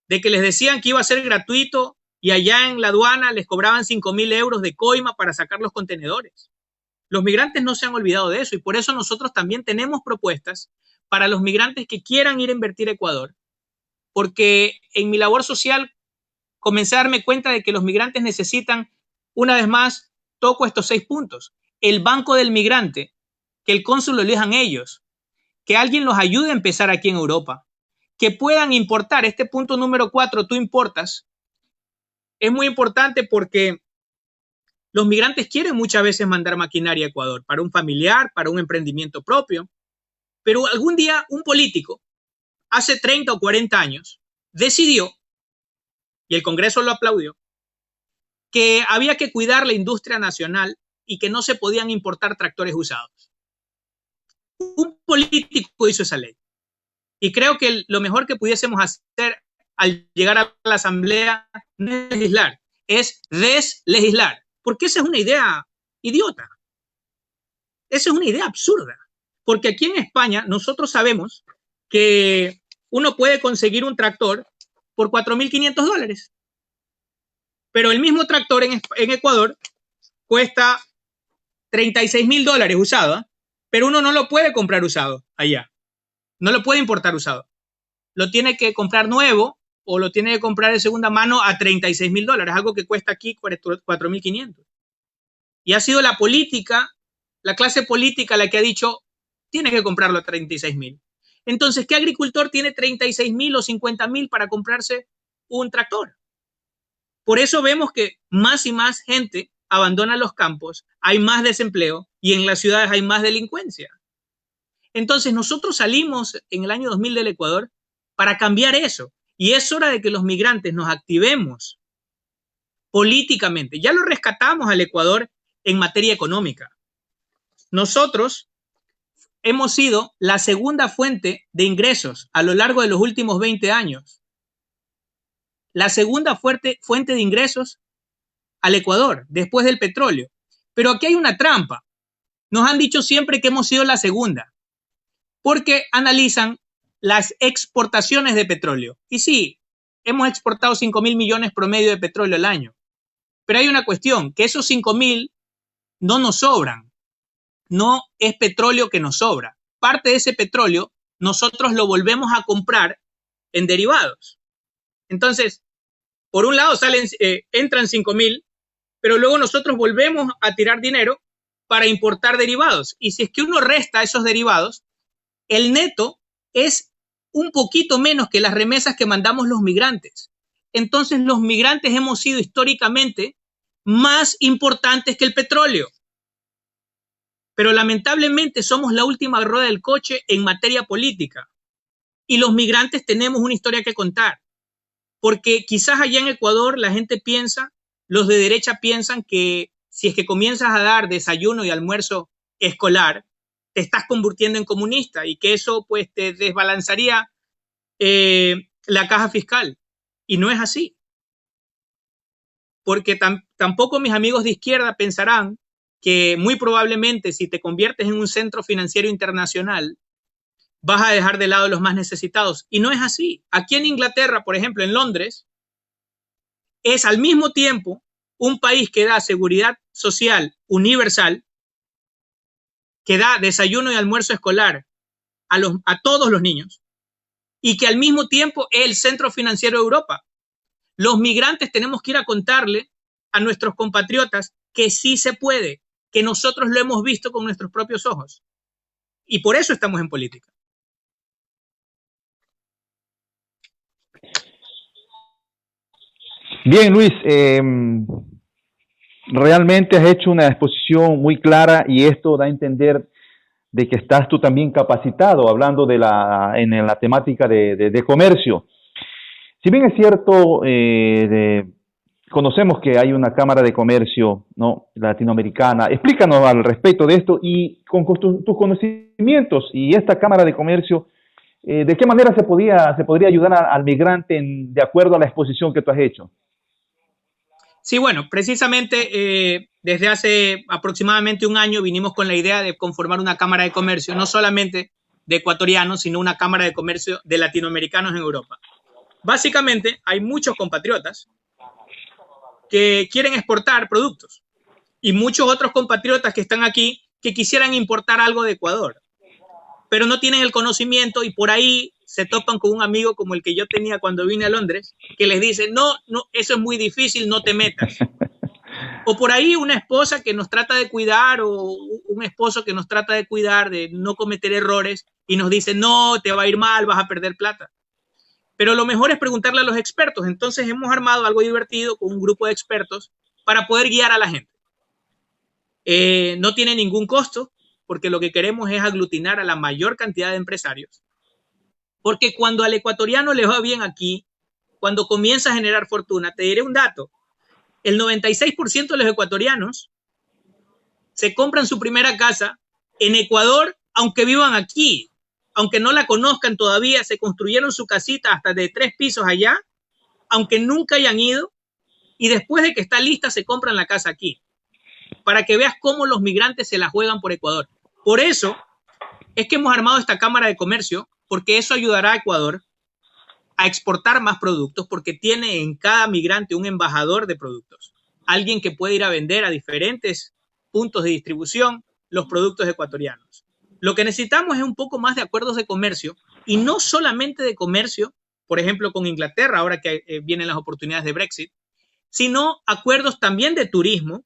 de que les decían que iba a ser gratuito y allá en la aduana les cobraban 5.000 euros de coima para sacar los contenedores. Los migrantes no se han olvidado de eso y por eso nosotros también tenemos propuestas para los migrantes que quieran ir a invertir a Ecuador, porque en mi labor social comencé a darme cuenta de que los migrantes necesitan, una vez más, toco estos 6 puntos. El banco del migrante, que el cónsul lo elijan ellos, que alguien los ayude a empezar aquí en Europa, que puedan importar. Este punto número 4, tú importas, es muy importante porque los migrantes quieren muchas veces mandar maquinaria a Ecuador para un familiar, para un emprendimiento propio, pero algún día un político, hace 30 o 40 años, decidió, y el Congreso lo aplaudió, que había que cuidar la industria nacional y que no se podían importar tractores usados. Un político hizo esa ley. Y creo que lo mejor que pudiésemos hacer al llegar a la Asamblea no es legislar, es deslegislar. Porque esa es una idea idiota. Esa es una idea absurda. Porque aquí en España nosotros sabemos que uno puede conseguir un tractor por $4.500. Pero el mismo tractor en Ecuador cuesta $36.000 usado, pero uno no lo puede comprar usado allá. No lo puede importar usado. Lo tiene que comprar nuevo o lo tiene que comprar de segunda mano a $36.000, algo que cuesta aquí $4.500. Y ha sido la política, la clase política la que ha dicho, tiene que comprarlo a $36.000. Entonces, ¿qué agricultor tiene $36.000 o $50.000 para comprarse un tractor? Por eso vemos que más y más gente abandona los campos, hay más desempleo y en las ciudades hay más delincuencia. Entonces, nosotros salimos en el año 2000 del Ecuador para cambiar eso. Y es hora de que los migrantes nos activemos políticamente. Ya lo rescatamos al Ecuador en materia económica. Nosotros hemos sido la segunda fuente de ingresos a lo largo de los últimos 20 años. La segunda fuente de ingresos al Ecuador, después del petróleo. Pero aquí hay una trampa. Nos han dicho siempre que hemos sido la segunda, porque analizan las exportaciones de petróleo. Y sí, hemos exportado 5.000 millones promedio de petróleo al año. Pero hay una cuestión, que esos 5.000 no nos sobran. No es petróleo que nos sobra. Parte de ese petróleo nosotros lo volvemos a comprar en derivados. Entonces, por un lado entran 5.000, pero luego nosotros volvemos a tirar dinero para importar derivados. Y si es que uno resta esos derivados, el neto es un poquito menos que las remesas que mandamos los migrantes. entonces los migrantes hemos sido históricamente más importantes que el petróleo. Pero lamentablemente somos la última rueda del coche en materia política. Y los migrantes tenemos una historia que contar. Porque quizás allá en Ecuador la gente piensa, los de derecha piensan que si es que comienzas a dar desayuno y almuerzo escolar, te estás convirtiendo en comunista y que eso pues te desbalanzaría la caja fiscal. Y no es así. Porque tampoco mis amigos de izquierda pensarán que muy probablemente si te conviertes en un centro financiero internacional, vas a dejar de lado a los más necesitados. Y no es así. Aquí en Inglaterra, por ejemplo, en Londres, es al mismo tiempo un país que da seguridad social universal, que da desayuno y almuerzo escolar a todos los niños, y que al mismo tiempo es el centro financiero de Europa. Los migrantes tenemos que ir a contarle a nuestros compatriotas que sí se puede, que nosotros lo hemos visto con nuestros propios ojos. Y por eso estamos en política. Bien, Luis, realmente has hecho una exposición muy clara y esto da a entender de que estás tú también capacitado hablando en la temática de comercio. Si bien es cierto, conocemos que hay una Cámara de Comercio, ¿no?, latinoamericana. Explícanos al respecto de esto y con tus conocimientos y esta Cámara de Comercio, ¿de qué manera se podría ayudar al migrante de acuerdo a la exposición que tú has hecho? Sí, bueno, precisamente desde hace aproximadamente un año vinimos con la idea de conformar una Cámara de Comercio, no solamente de ecuatorianos, sino una Cámara de Comercio de latinoamericanos en Europa. Básicamente, hay muchos compatriotas que quieren exportar productos y muchos otros compatriotas que están aquí que quisieran importar algo de Ecuador, pero no tienen el conocimiento y por ahí se topan con un amigo como el que yo tenía cuando vine a Londres, que les dice, no, eso es muy difícil, no te metas. O por ahí una esposa que nos trata de cuidar o un esposo que nos trata de cuidar, de no cometer errores y nos dice, no, te va a ir mal, vas a perder plata. Pero lo mejor es preguntarle a los expertos. Entonces hemos armado algo divertido con un grupo de expertos para poder guiar a la gente. No tiene ningún costo porque lo que queremos es aglutinar a la mayor cantidad de empresarios. Porque cuando al ecuatoriano le va bien aquí, cuando comienza a generar fortuna, te diré un dato, el 96% de los ecuatorianos se compran su primera casa en Ecuador, aunque vivan aquí, aunque no la conozcan todavía, se construyeron su casita hasta de 3 pisos allá, aunque nunca hayan ido, y después de que está lista se compran la casa aquí, para que veas cómo los migrantes se la juegan por Ecuador. Por eso es que hemos armado esta Cámara de Comercio, porque eso ayudará a Ecuador a exportar más productos, porque tiene en cada migrante un embajador de productos, alguien que puede ir a vender a diferentes puntos de distribución los productos ecuatorianos. Lo que necesitamos es un poco más de acuerdos de comercio, y no solamente de comercio, por ejemplo con Inglaterra, ahora que vienen las oportunidades de Brexit, sino acuerdos también de turismo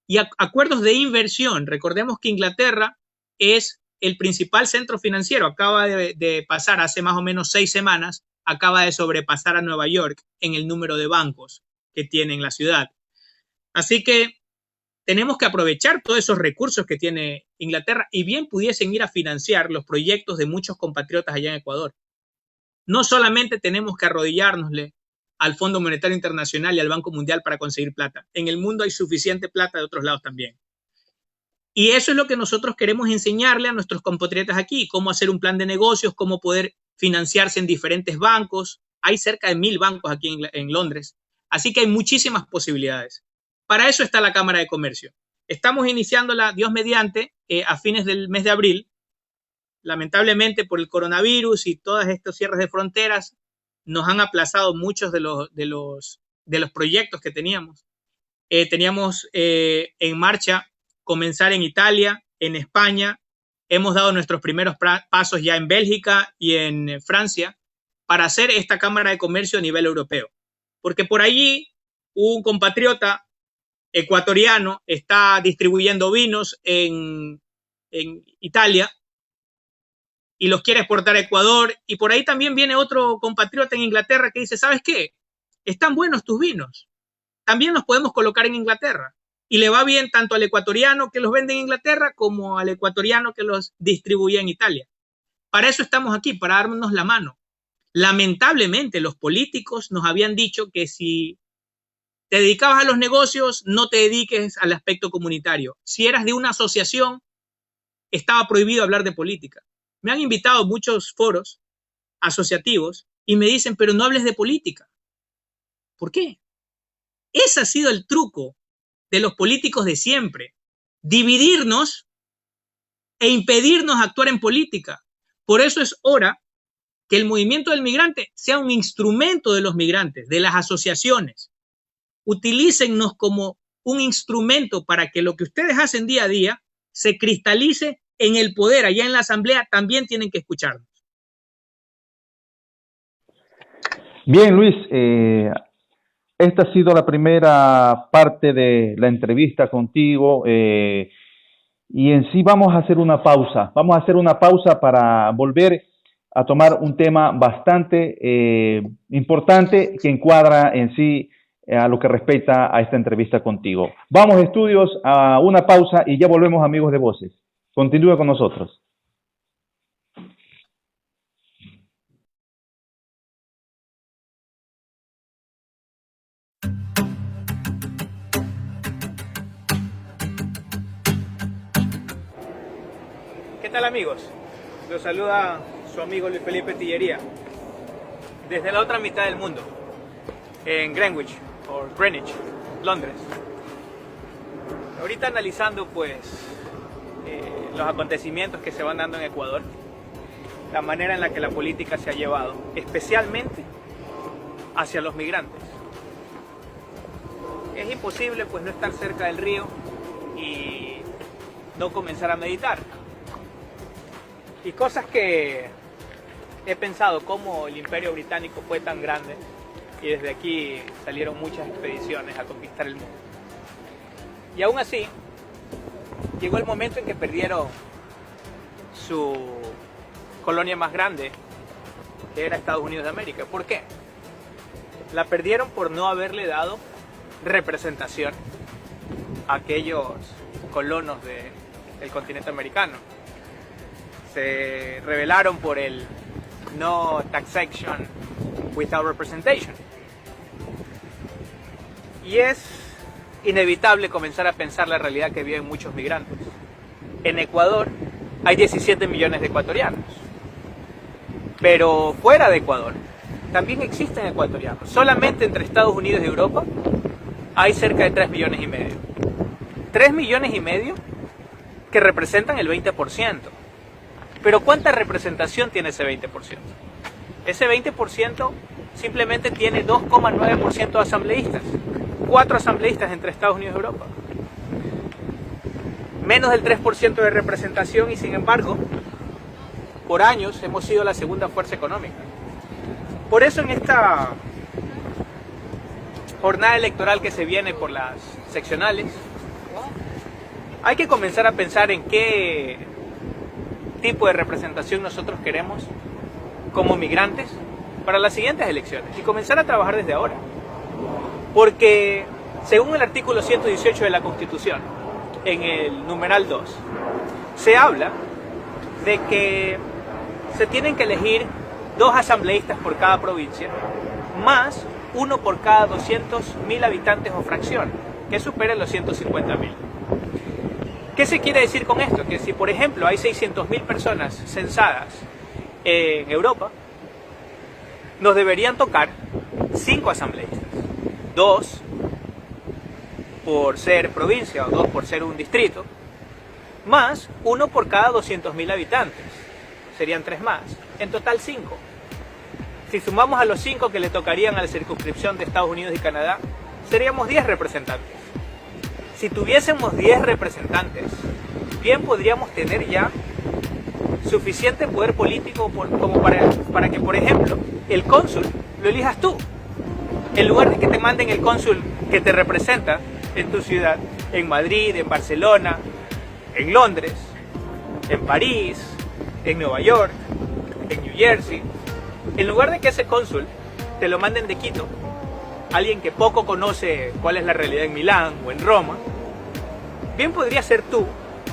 y acuerdos de inversión. Recordemos que Inglaterra es el principal centro financiero, acaba de pasar hace más o menos 6 semanas, acaba de sobrepasar a Nueva York en el número de bancos que tiene en la ciudad. Así que tenemos que aprovechar todos esos recursos que tiene Inglaterra y bien pudiesen ir a financiar los proyectos de muchos compatriotas allá en Ecuador. No solamente tenemos que arrodillárnosle al Fondo Monetario Internacional y al Banco Mundial para conseguir plata. En el mundo hay suficiente plata de otros lados también. Y eso es lo que nosotros queremos enseñarle a nuestros compatriotas aquí, cómo hacer un plan de negocios, cómo poder financiarse en diferentes bancos. Hay cerca de 1000 bancos aquí en Londres, así que hay muchísimas posibilidades. Para eso está la Cámara de Comercio. Estamos iniciándola, Dios mediante, a fines del mes de abril. Lamentablemente por el coronavirus y todos estos cierres de fronteras nos han aplazado muchos de los proyectos que teníamos. Teníamos en marcha comenzar en Italia, en España. Hemos dado nuestros primeros pasos ya en Bélgica y en Francia para hacer esta Cámara de Comercio a nivel europeo. Porque por allí un compatriota ecuatoriano está distribuyendo vinos en Italia y los quiere exportar a Ecuador. Y por ahí también viene otro compatriota en Inglaterra que dice, ¿sabes qué? están buenos tus vinos. También los podemos colocar en Inglaterra. Y le va bien tanto al ecuatoriano que los vende en Inglaterra como al ecuatoriano que los distribuye en Italia. Para eso estamos aquí, para darnos la mano. Lamentablemente, los políticos nos habían dicho que si te dedicabas a los negocios, no te dediques al aspecto comunitario. Si eras de una asociación, estaba prohibido hablar de política. Me han invitado a muchos foros asociativos y me dicen, pero no hables de política. ¿Por qué? Ese ha sido el truco de los políticos de siempre. Dividirnos e impedirnos actuar en política. Por eso es hora que el movimiento del migrante sea un instrumento de los migrantes, de las asociaciones. Utilícennos como un instrumento para que lo que ustedes hacen día a día se cristalice en el poder. Allá en la asamblea también tienen que escucharnos. Bien, Luis, esta ha sido la primera parte de la entrevista contigo y en sí vamos a hacer una pausa. Vamos a hacer una pausa para volver a tomar un tema bastante importante que encuadra en sí a lo que respecta a esta entrevista contigo. Vamos, estudios, a una pausa y ya volvemos, amigos de Voces. Continúe con nosotros. ¿Qué tal, amigos? Los saluda su amigo Luis Felipe Tillería desde la otra mitad del mundo, en Greenwich o Greenwich, Londres. Ahorita analizando pues los acontecimientos que se van dando en Ecuador, la manera en la que la política se ha llevado, especialmente hacia los migrantes. Es imposible pues no estar cerca del río y no comenzar a meditar. Y cosas que he pensado, cómo el Imperio Británico fue tan grande y desde aquí salieron muchas expediciones a conquistar el mundo. Y aún así, llegó el momento en que perdieron su colonia más grande, que era Estados Unidos de América. ¿Por qué? La perdieron por no haberle dado representación a aquellos colonos del continente americano. Se rebelaron por el no taxation without representation. Y es inevitable comenzar a pensar la realidad que viven muchos migrantes. En Ecuador hay 17 millones de ecuatorianos, pero fuera de Ecuador también existen ecuatorianos. Solamente entre Estados Unidos y Europa hay cerca de 3 millones y medio. 3 millones y medio que representan el 20%. Pero ¿cuánta representación tiene ese 20%? Ese 20% simplemente tiene 2,9% de asambleístas. 4 asambleístas entre Estados Unidos y Europa. Menos del 3% de representación y sin embargo, por años hemos sido la segunda fuerza económica. Por eso en esta jornada electoral que se viene por las seccionales, hay que comenzar a pensar en qué tipo de representación nosotros queremos como migrantes para las siguientes elecciones y comenzar a trabajar desde ahora. Porque según el artículo 118 de la Constitución, en el numeral 2, se habla de que se tienen que elegir 2 asambleístas por cada provincia, más 1 por cada 200.000 habitantes o fracción, que supere los 150.000. ¿Qué se quiere decir con esto? Que si, por ejemplo, hay 600.000 personas censadas en Europa, nos deberían tocar 5 asambleístas. 2 por ser provincia o 2 por ser un distrito, más 1 por cada 200.000 habitantes. Serían 3 más. En total 5. Si sumamos a los 5 que le tocarían a la circunscripción de Estados Unidos y Canadá, seríamos 10 representantes. Si tuviésemos 10 representantes, bien podríamos tener ya suficiente poder político como para que, por ejemplo, el cónsul lo elijas tú. En lugar de que te manden el cónsul que te representa en tu ciudad, en Madrid, en Barcelona, en Londres, en París, en Nueva York, en New Jersey, en lugar de que ese cónsul te lo manden de Quito, alguien que poco conoce cuál es la realidad en Milán o en Roma, bien podría ser tú,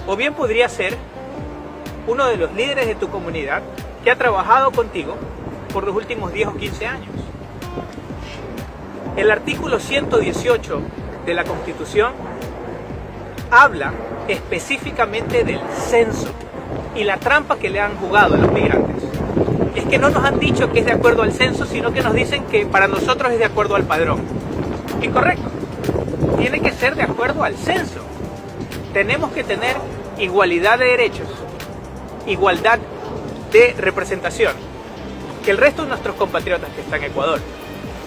o bien podría ser uno de los líderes de tu comunidad que ha trabajado contigo por los últimos 10 o 15 años. El artículo 118 de la Constitución habla específicamente del censo, y la trampa que le han jugado a los migrantes es que no nos han dicho que es de acuerdo al censo, sino que nos dicen que para nosotros es de acuerdo al padrón. Incorrecto. Tiene que ser de acuerdo al censo. Tenemos que tener igualdad de derechos, igualdad de representación que el resto de nuestros compatriotas que están en Ecuador.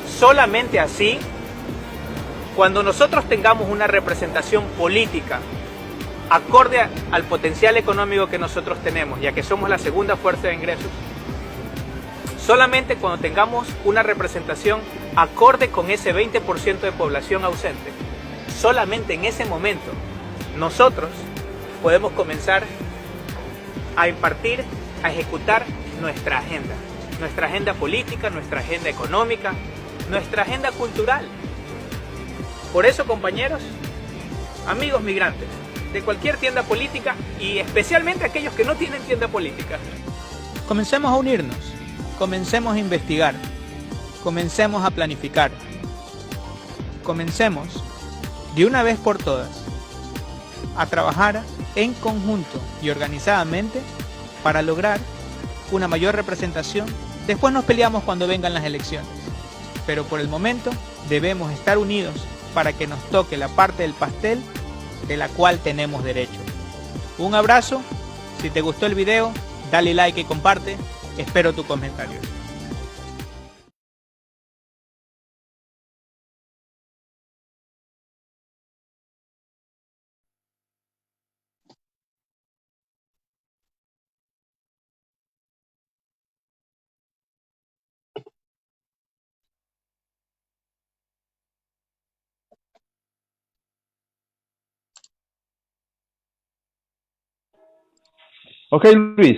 Solamente así, cuando nosotros tengamos una representación política acorde al potencial económico que nosotros tenemos, ya que somos la segunda fuerza de ingresos, solamente cuando tengamos una representación acorde con ese 20% de población ausente, solamente en ese momento nosotros podemos comenzar a impartir, a ejecutar nuestra agenda política, nuestra agenda económica, nuestra agenda cultural. Por eso, compañeros, amigos migrantes, de cualquier tienda política y especialmente aquellos que no tienen tienda política, comencemos a unirnos, comencemos a investigar, comencemos a planificar, comencemos de una vez por todas a trabajar en conjunto y organizadamente para lograr una mayor representación. Después nos peleamos cuando vengan las elecciones, pero por el momento debemos estar unidos para que nos toque la parte del pastel de la cual tenemos derecho. Un abrazo, si te gustó el video, dale like y comparte, espero tu comentario. Ok, Luis.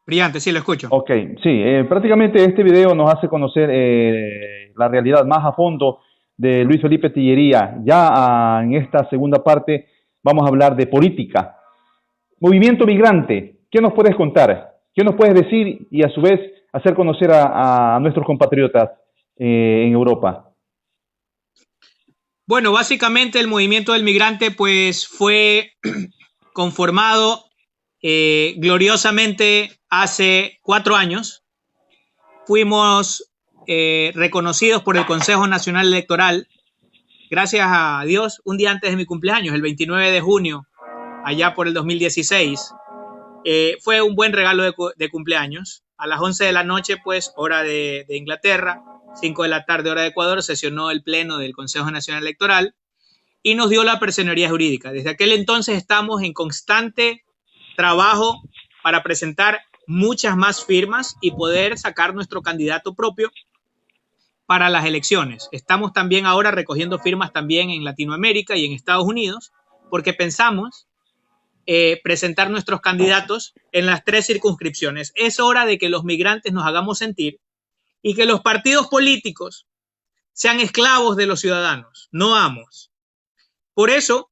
Brillante, sí, lo escucho. Ok, sí, prácticamente este video nos hace conocer la realidad más a fondo de Luis Felipe Tellería. Ya en esta segunda parte vamos a hablar de política. Movimiento migrante, ¿qué nos puedes contar? ¿Qué nos puedes decir y a su vez hacer conocer a nuestros compatriotas en Europa? Bueno, básicamente el movimiento del migrante pues fue conformado gloriosamente hace 4 años. Fuimos reconocidos por el Consejo Nacional Electoral, gracias a Dios, un día antes de mi cumpleaños, el 29 de junio, allá por el 2016. Fue un buen regalo de cumpleaños. A las 11 de la noche, pues, hora de Inglaterra, 5 de la tarde, hora de Ecuador, sesionó el pleno del Consejo Nacional Electoral y nos dio la personería jurídica. Desde aquel entonces estamos en constante trabajo para presentar muchas más firmas y poder sacar nuestro candidato propio para las elecciones. Estamos también ahora recogiendo firmas también en Latinoamérica y en Estados Unidos, porque pensamos presentar nuestros candidatos en las 3 circunscripciones. Es hora de que los migrantes nos hagamos sentir y que los partidos políticos sean esclavos de los ciudadanos, no amos. Por eso,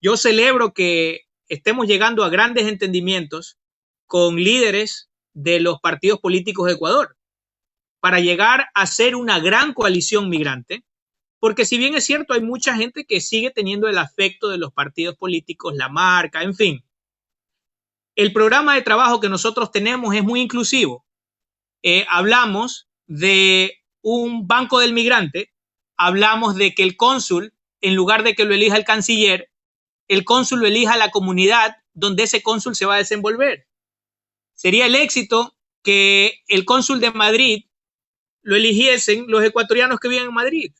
yo celebro que estemos llegando a grandes entendimientos con líderes de los partidos políticos de Ecuador para llegar a ser una gran coalición migrante, porque si bien es cierto, hay mucha gente que sigue teniendo el afecto de los partidos políticos, la marca, en fin. El programa de trabajo que nosotros tenemos es muy inclusivo. Hablamos de un banco del migrante, hablamos de que el cónsul, en lugar de que lo elija el canciller, el cónsul lo elija la comunidad donde ese cónsul se va a desenvolver. Sería el éxito que el cónsul de Madrid lo eligiesen los ecuatorianos que viven en Madrid,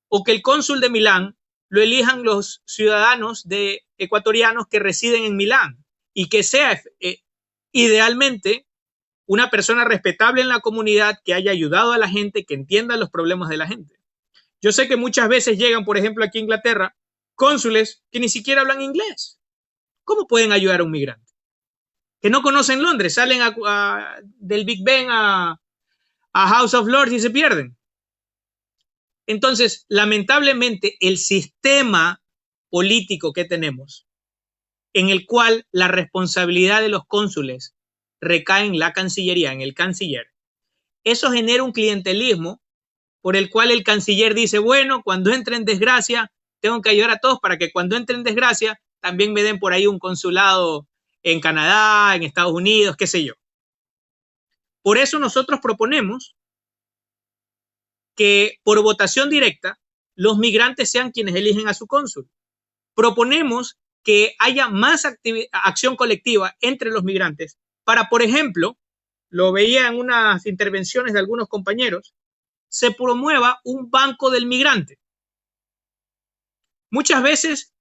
o que el cónsul de Milán lo elijan los ciudadanos ecuatorianos que residen en Milán, y que sea idealmente una persona respetable en la comunidad, que haya ayudado a la gente, que entienda los problemas de la gente. Yo sé que muchas veces llegan, por ejemplo, aquí a Inglaterra, cónsules que ni siquiera hablan inglés. ¿Cómo pueden ayudar a un migrante? Que no conocen Londres, salen del Big Ben a House of Lords y se pierden. Entonces, lamentablemente, el sistema político que tenemos, en el cual la responsabilidad de los cónsules recae en la Cancillería, en el canciller, eso genera un clientelismo por el cual el canciller dice, bueno, cuando entre en desgracia, tengo que ayudar a todos para que cuando entre en desgracia también me den por ahí un consulado en Canadá, en Estados Unidos, qué sé yo. Por eso nosotros proponemos que por votación directa los migrantes sean quienes eligen a su cónsul. Proponemos que haya más acción colectiva entre los migrantes para, por ejemplo, lo veía en unas intervenciones de algunos compañeros, se promueva un banco del migrante. Muchas veces,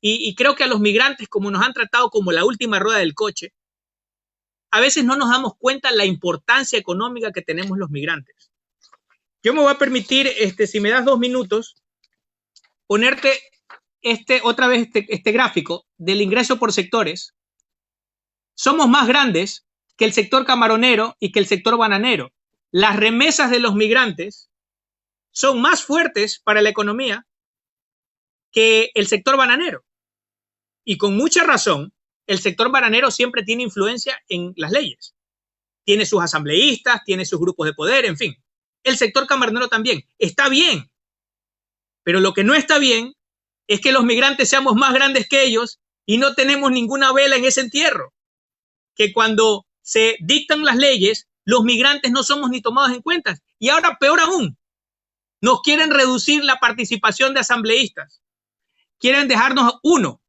y creo que a los migrantes, como nos han tratado como la última rueda del coche, a veces no nos damos cuenta la importancia económica que tenemos los migrantes. Yo me voy a permitir, si me das 2 minutos, ponerte otra vez este gráfico del ingreso por sectores. Somos más grandes que el sector camaronero y que el sector bananero. Las remesas de los migrantes son más fuertes para la economía que el sector bananero. Y con mucha razón, el sector bananero siempre tiene influencia en las leyes. Tiene sus asambleístas, tiene sus grupos de poder, en fin. El sector camaronero también. Está bien. Pero lo que no está bien es que los migrantes seamos más grandes que ellos y no tenemos ninguna vela en ese entierro. Que cuando se dictan las leyes, los migrantes no somos ni tomados en cuenta. Y ahora, peor aún, nos quieren reducir la participación de asambleístas. Quieren dejarnos uno.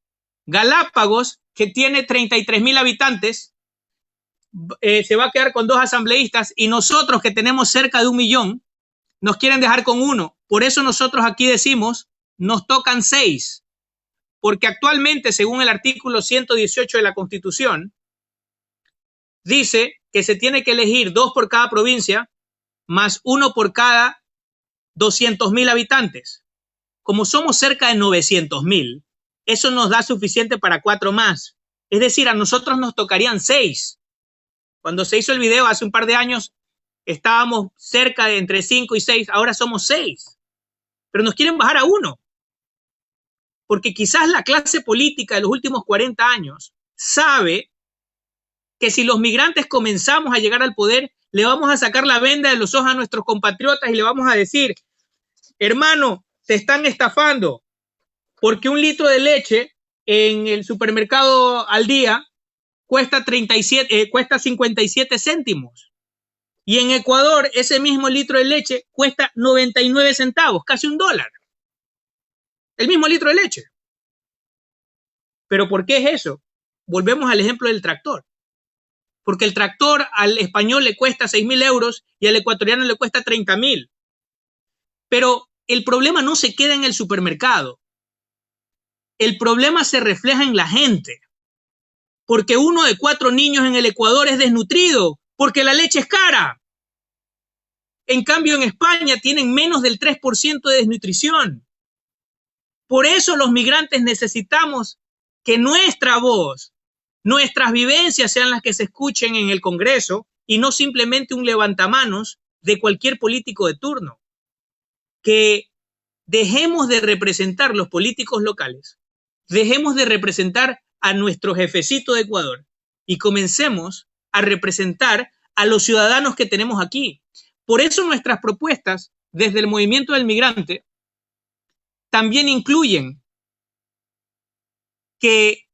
Galápagos, que tiene 33,000 habitantes, se va a quedar con 2 asambleístas y nosotros, que tenemos cerca de 1 millón, nos quieren dejar con 1. Por eso nosotros aquí decimos, nos tocan 6. Porque actualmente, según el artículo 118 de la Constitución, dice que se tiene que elegir 2 por cada provincia, más 1 por cada 200,000 habitantes. Como somos cerca de 900,000, eso nos da suficiente para 4 más. Es decir, a nosotros nos tocarían 6. Cuando se hizo el video hace un par de años, estábamos cerca de entre 5 y 6, ahora somos 6. Pero nos quieren bajar a 1. Porque quizás la clase política de los últimos 40 años sabe que si los migrantes comenzamos a llegar al poder, le vamos a sacar la venda de los ojos a nuestros compatriotas y le vamos a decir, hermano, te están estafando, porque 1 litro de leche en el supermercado al día cuesta 57 céntimos. Y en Ecuador, ese mismo litro de leche cuesta 99 centavos, casi $1. El mismo litro de leche. ¿Pero por qué es eso? Volvemos al ejemplo del tractor. Porque el tractor al español le cuesta 6,000 euros y al ecuatoriano le cuesta 30,000. Pero el problema no se queda en el supermercado. El problema se refleja en la gente. Porque 1 de 4 niños en el Ecuador es desnutrido, porque la leche es cara. En cambio, en España tienen menos del 3% de desnutrición. Por eso los migrantes necesitamos que nuestra voz, nuestras vivencias sean las que se escuchen en el Congreso y no simplemente un levantamanos de cualquier político de turno. Que dejemos de representar los políticos locales, dejemos de representar a nuestro jefecito de Ecuador y comencemos a representar a los ciudadanos que tenemos aquí. Por eso nuestras propuestas desde el movimiento del migrante también incluyen que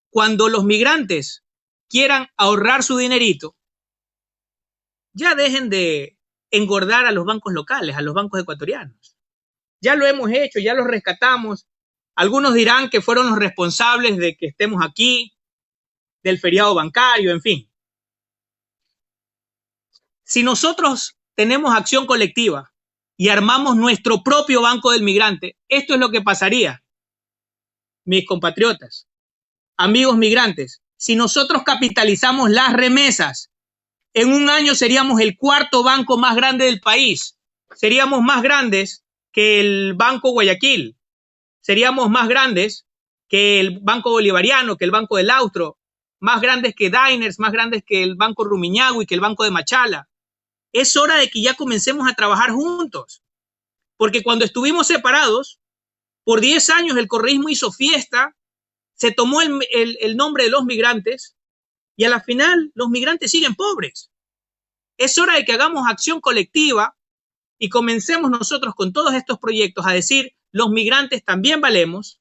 cuando los migrantes quieran ahorrar su dinerito, ya dejen de engordar a los bancos locales, a los bancos ecuatorianos. Ya lo hemos hecho, ya los rescatamos. Algunos dirán que fueron los responsables de que estemos aquí, del feriado bancario, en fin. Si nosotros tenemos acción colectiva y armamos nuestro propio banco del migrante, esto es lo que pasaría, mis compatriotas, amigos migrantes. Si nosotros capitalizamos las remesas, en 1 año seríamos el 4º banco más grande del país. Seríamos más grandes que el Banco Guayaquil. Seríamos más grandes que el Banco Bolivariano, que el Banco del Austro, más grandes que Diners, más grandes que el Banco Rumiñahui, que el Banco de Machala. Es hora de que ya comencemos a trabajar juntos. Porque cuando estuvimos separados, por 10 años el correísmo hizo fiesta, se tomó el nombre de los migrantes y a la final los migrantes siguen pobres. Es hora de que hagamos acción colectiva y comencemos nosotros con todos estos proyectos a decir, los migrantes también valemos,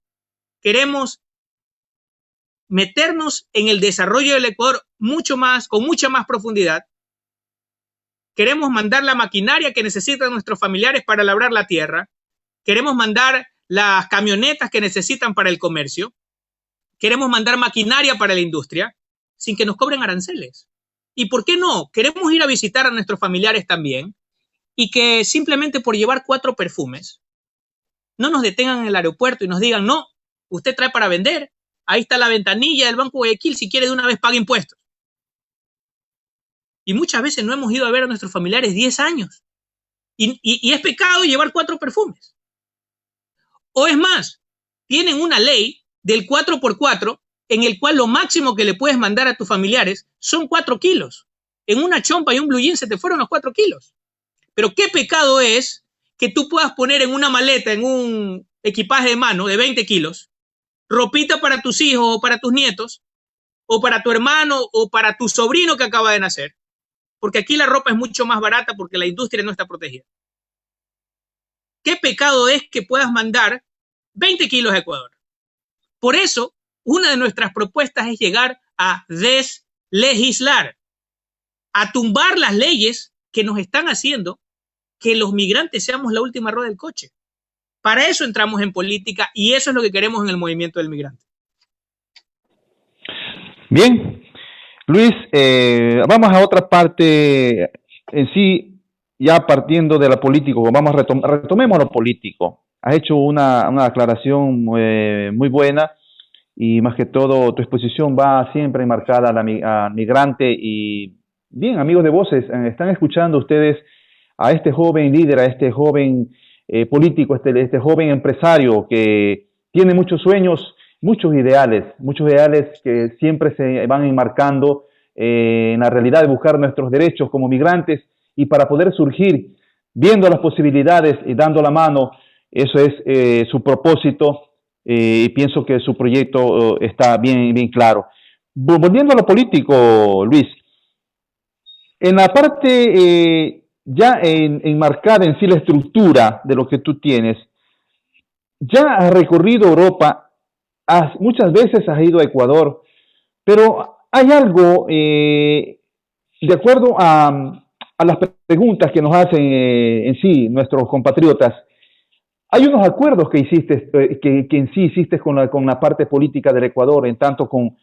queremos meternos en el desarrollo del Ecuador mucho más, con mucha más profundidad. Queremos mandar la maquinaria que necesitan nuestros familiares para labrar la tierra. Queremos mandar las camionetas que necesitan para el comercio. Queremos mandar maquinaria para la industria sin que nos cobren aranceles. ¿Y por qué no? Queremos ir a visitar a nuestros familiares también y que simplemente por llevar 4 perfumes no nos detengan en el aeropuerto y nos digan, no, usted trae para vender. Ahí está la ventanilla del Banco Guayaquil, si quiere de una vez pague impuestos. Y muchas veces no hemos ido a ver a nuestros familiares 10 años. Y es pecado llevar 4 perfumes. O es más, tienen una ley del 4x4 en el cual lo máximo que le puedes mandar a tus familiares son 4 kilos. En una chompa y un blue jean se te fueron los 4 kilos. Pero qué pecado es que tú puedas poner en una maleta, en un equipaje de mano de 20 kilos, ropita para tus hijos o para tus nietos, o para tu hermano o para tu sobrino que acaba de nacer, porque aquí la ropa es mucho más barata porque la industria no está protegida. ¿Qué pecado es que puedas mandar 20 kilos a Ecuador? Por eso, una de nuestras propuestas es llegar a deslegislar, a tumbar las leyes que nos están haciendo que los migrantes seamos la última rueda del coche. Para eso entramos en política y eso es lo que queremos en el movimiento del migrante. Bien, Luis, vamos a otra parte en sí, ya partiendo de lo político, vamos a retomemos lo político. Has hecho una aclaración muy buena y más que todo tu exposición va siempre enmarcada a migrante y bien, amigos de Voces, están escuchando ustedes a este joven líder, a este joven político, este joven empresario que tiene muchos sueños, muchos ideales que siempre se van enmarcando en la realidad de buscar nuestros derechos como migrantes y para poder surgir viendo las posibilidades y dando la mano, eso es su propósito y pienso que su proyecto está bien claro. Volviendo a lo político, Luis, en la parte ya enmarcada en sí la estructura de lo que tú tienes, ya has recorrido Europa, muchas veces has ido a Ecuador, pero hay algo, de acuerdo a las preguntas que nos hacen en sí nuestros compatriotas, hay unos acuerdos que hiciste, que en sí hiciste con la parte política del Ecuador, en tanto con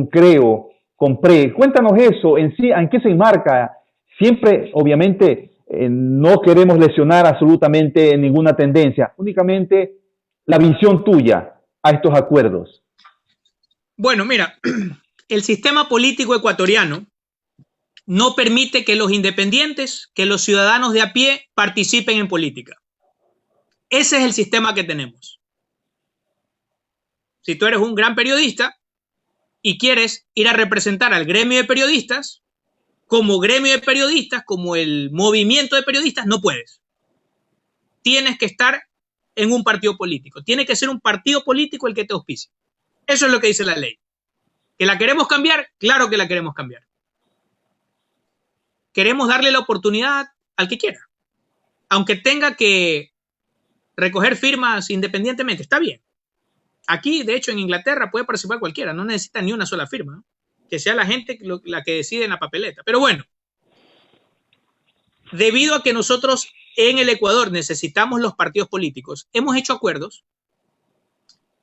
Creo, con PRE. Cuéntanos eso, en sí, ¿en qué se enmarca? Siempre, obviamente, no queremos lesionar absolutamente ninguna tendencia, únicamente la visión tuya a estos acuerdos. Bueno, mira, el sistema político ecuatoriano no permite que los independientes, que los ciudadanos de a pie participen en política. Ese es el sistema que tenemos. Si tú eres un gran periodista y quieres ir a representar al gremio de periodistas, como gremio de periodistas, como el movimiento de periodistas, no puedes. Tienes que estar en un partido político. Tiene que ser un partido político el que te auspicie. Eso es lo que dice la ley. ¿Que la queremos cambiar? Claro que la queremos cambiar. Queremos darle la oportunidad al que quiera. Aunque tenga que recoger firmas independientemente, está bien. Aquí, de hecho, en Inglaterra puede participar cualquiera, no necesita ni una sola firma, ¿no? Que sea la gente la que decide en la papeleta. Pero bueno, debido a que nosotros en el Ecuador necesitamos los partidos políticos, hemos hecho acuerdos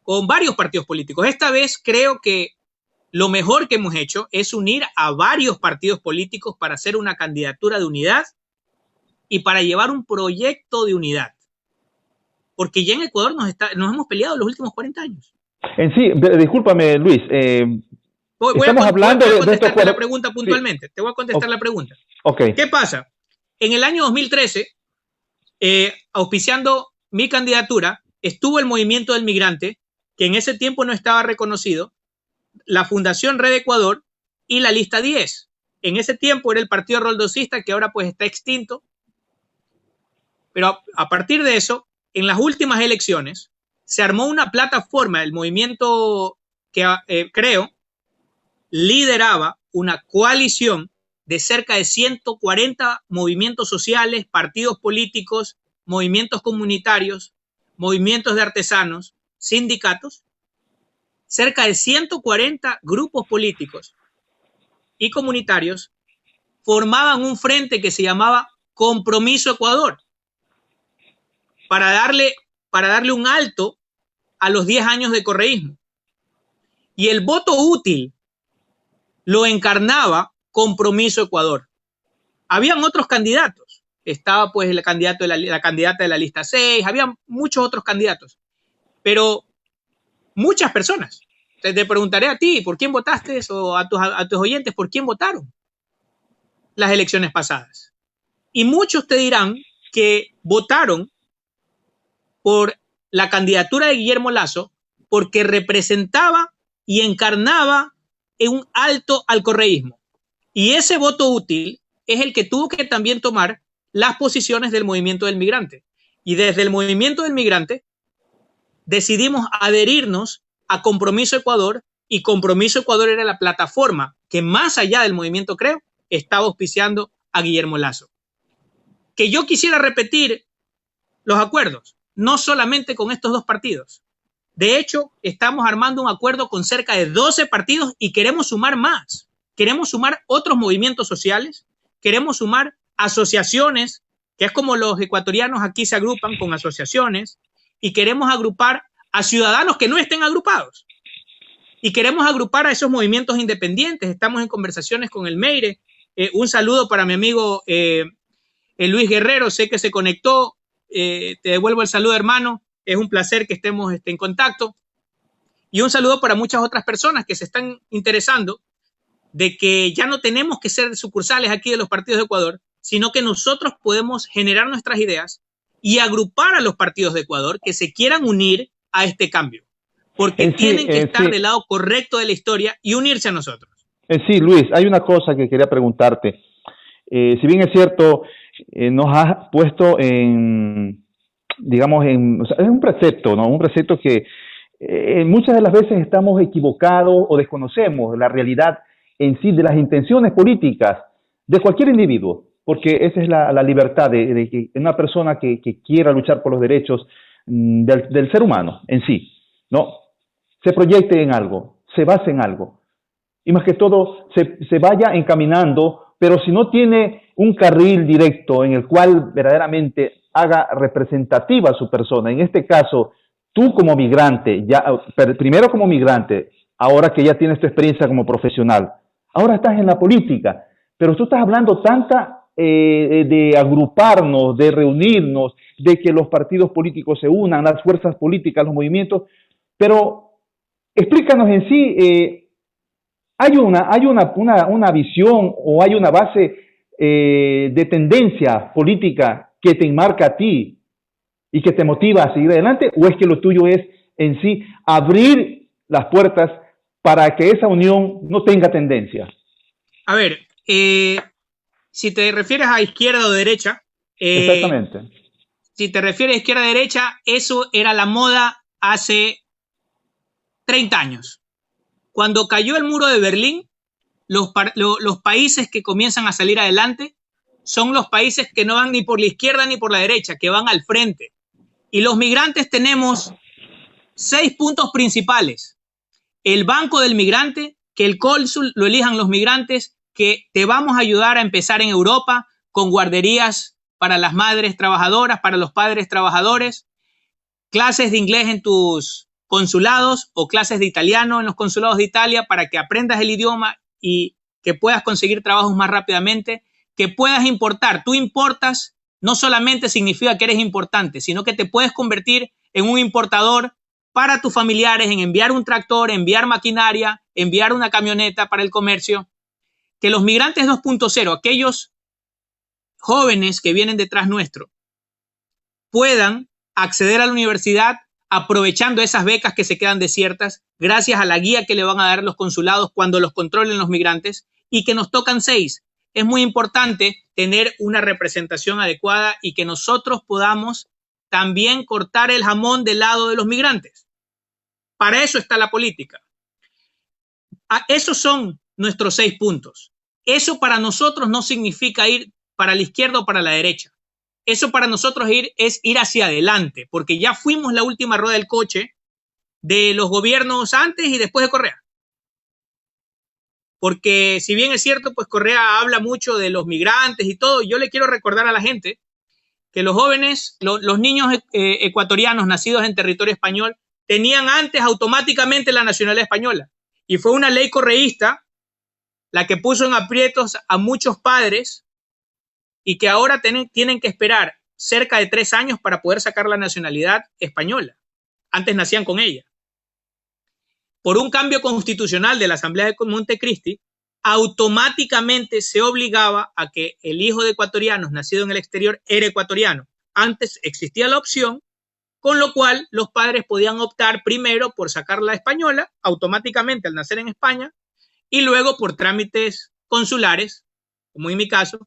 con varios partidos políticos. Esta vez creo que lo mejor que hemos hecho es unir a varios partidos políticos para hacer una candidatura de unidad y para llevar un proyecto de unidad. Porque ya en Ecuador nos hemos peleado los últimos 40 años. En sí, discúlpame, Luis. Estamos hablando de contestarte la pregunta puntualmente. Sí. Te voy a contestar la pregunta. Okay. ¿Qué pasa? En el año 2013, auspiciando mi candidatura, estuvo el Movimiento del Migrante, que en ese tiempo no estaba reconocido, la Fundación Red Ecuador y la Lista 10. En ese tiempo era el Partido Roldosista, que ahora pues está extinto. Pero a partir de eso, en las últimas elecciones, se armó una plataforma, el movimiento que creo lideraba una coalición de cerca de 140 movimientos sociales, partidos políticos, movimientos comunitarios, movimientos de artesanos, sindicatos, cerca de 140 grupos políticos y comunitarios formaban un frente que se llamaba Compromiso Ecuador para darle un alto a los 10 años de correísmo. Y el voto útil lo encarnaba Compromiso Ecuador. Habían otros candidatos. Estaba pues la candidata de la lista 6, había muchos otros candidatos. Pero muchas personas. Te preguntaré a ti, ¿por quién votaste? O a tus oyentes, ¿por quién votaron las elecciones pasadas? Y muchos te dirán que votaron por la candidatura de Guillermo Lasso porque representaba y encarnaba un alto al correísmo. Y ese voto útil es el que tuvo que también tomar las posiciones del movimiento del migrante. Y desde el movimiento del migrante decidimos adherirnos a Compromiso Ecuador, y Compromiso Ecuador era la plataforma que, más allá del movimiento Creo, estaba auspiciando a Guillermo Lasso. Que yo quisiera repetir los acuerdos, no solamente con estos dos partidos. De hecho, estamos armando un acuerdo con cerca de 12 partidos y queremos sumar más. Queremos sumar otros movimientos sociales, queremos sumar asociaciones, que es como los ecuatorianos aquí se agrupan con asociaciones, y queremos agrupar a ciudadanos que no estén agrupados. Y queremos agrupar a esos movimientos independientes. Estamos en conversaciones con el Meire. Un saludo para mi amigo Luis Guerrero, sé que se conectó. Te devuelvo el saludo, hermano. Es un placer que estemos en contacto. Y un saludo para muchas otras personas que se están interesando de que ya no tenemos que ser sucursales aquí de los partidos de Ecuador, sino que nosotros podemos generar nuestras ideas y agrupar a los partidos de Ecuador que se quieran unir a este cambio, porque tienen que estar del lado correcto de la historia y unirse a nosotros. Sí, Luis, hay una cosa que quería preguntarte. Si bien es cierto, nos has puesto digamos, o sea, es un precepto, ¿no? Un precepto que muchas de las veces estamos equivocados o desconocemos la realidad en sí de las intenciones políticas de cualquier individuo, porque esa es la libertad de que una persona que quiera luchar por los derechos del ser humano en sí, ¿no? Se proyecte en algo, se base en algo, y más que todo se vaya encaminando, pero si no tiene un carril directo en el cual verdaderamente haga representativa a su persona, en este caso, tú como migrante, primero como migrante, ahora que ya tienes tu experiencia como profesional, ahora estás en la política, pero tú estás hablando de agruparnos, de reunirnos, de que los partidos políticos se unan, las fuerzas políticas, los movimientos, pero explícanos en sí, ¿hay una visión o hay una base de tendencia política que te enmarca a ti y que te motiva a seguir adelante, o es que lo tuyo es en sí abrir las puertas para que esa unión no tenga tendencia? A ver, si te refieres a izquierda o derecha, exactamente. Si te refieres a izquierda o derecha, eso era la moda hace 30 años. Cuando cayó el muro de Berlín, los países que comienzan a salir adelante son los países que no van ni por la izquierda ni por la derecha, que van al frente. Y los migrantes tenemos 6 puntos principales. El banco del migrante, que el cónsul lo elijan los migrantes, que te vamos a ayudar a empezar en Europa con guarderías para las madres trabajadoras, para los padres trabajadores, clases de inglés en tus consulados o clases de italiano en los consulados de Italia para que aprendas el idioma y que puedas conseguir trabajos más rápidamente, que puedas importar. Tú importas, no solamente significa que eres importante, sino que te puedes convertir en un importador para tus familiares, en enviar un tractor, enviar maquinaria, enviar una camioneta para el comercio. Que los migrantes 2.0, aquellos jóvenes que vienen detrás nuestro, puedan acceder a la universidad aprovechando esas becas que se quedan desiertas, gracias a la guía que le van a dar los consulados cuando los controlen los migrantes, y que nos tocan 6, es muy importante tener una representación adecuada y que nosotros podamos también cortar el jamón del lado de los migrantes. Para eso está la política. Esos son nuestros 6 puntos. Eso para nosotros no significa ir para la izquierda o para la derecha. Eso para nosotros es ir hacia adelante, porque ya fuimos la última rueda del coche de los gobiernos antes y después de Correa. Porque si bien es cierto, pues Correa habla mucho de los migrantes y todo, yo le quiero recordar a la gente que los jóvenes, los niños ecuatorianos nacidos en territorio español tenían antes automáticamente la nacionalidad española. Y fue una ley correísta la que puso en aprietos a muchos padres y que ahora tienen que esperar cerca de 3 años para poder sacar la nacionalidad española. Antes nacían con ella. Por un cambio constitucional de la Asamblea de Montecristi, automáticamente se obligaba a que el hijo de ecuatorianos nacido en el exterior era ecuatoriano. Antes existía la opción, con lo cual los padres podían optar primero por sacar la española automáticamente al nacer en España y luego por trámites consulares, como en mi caso,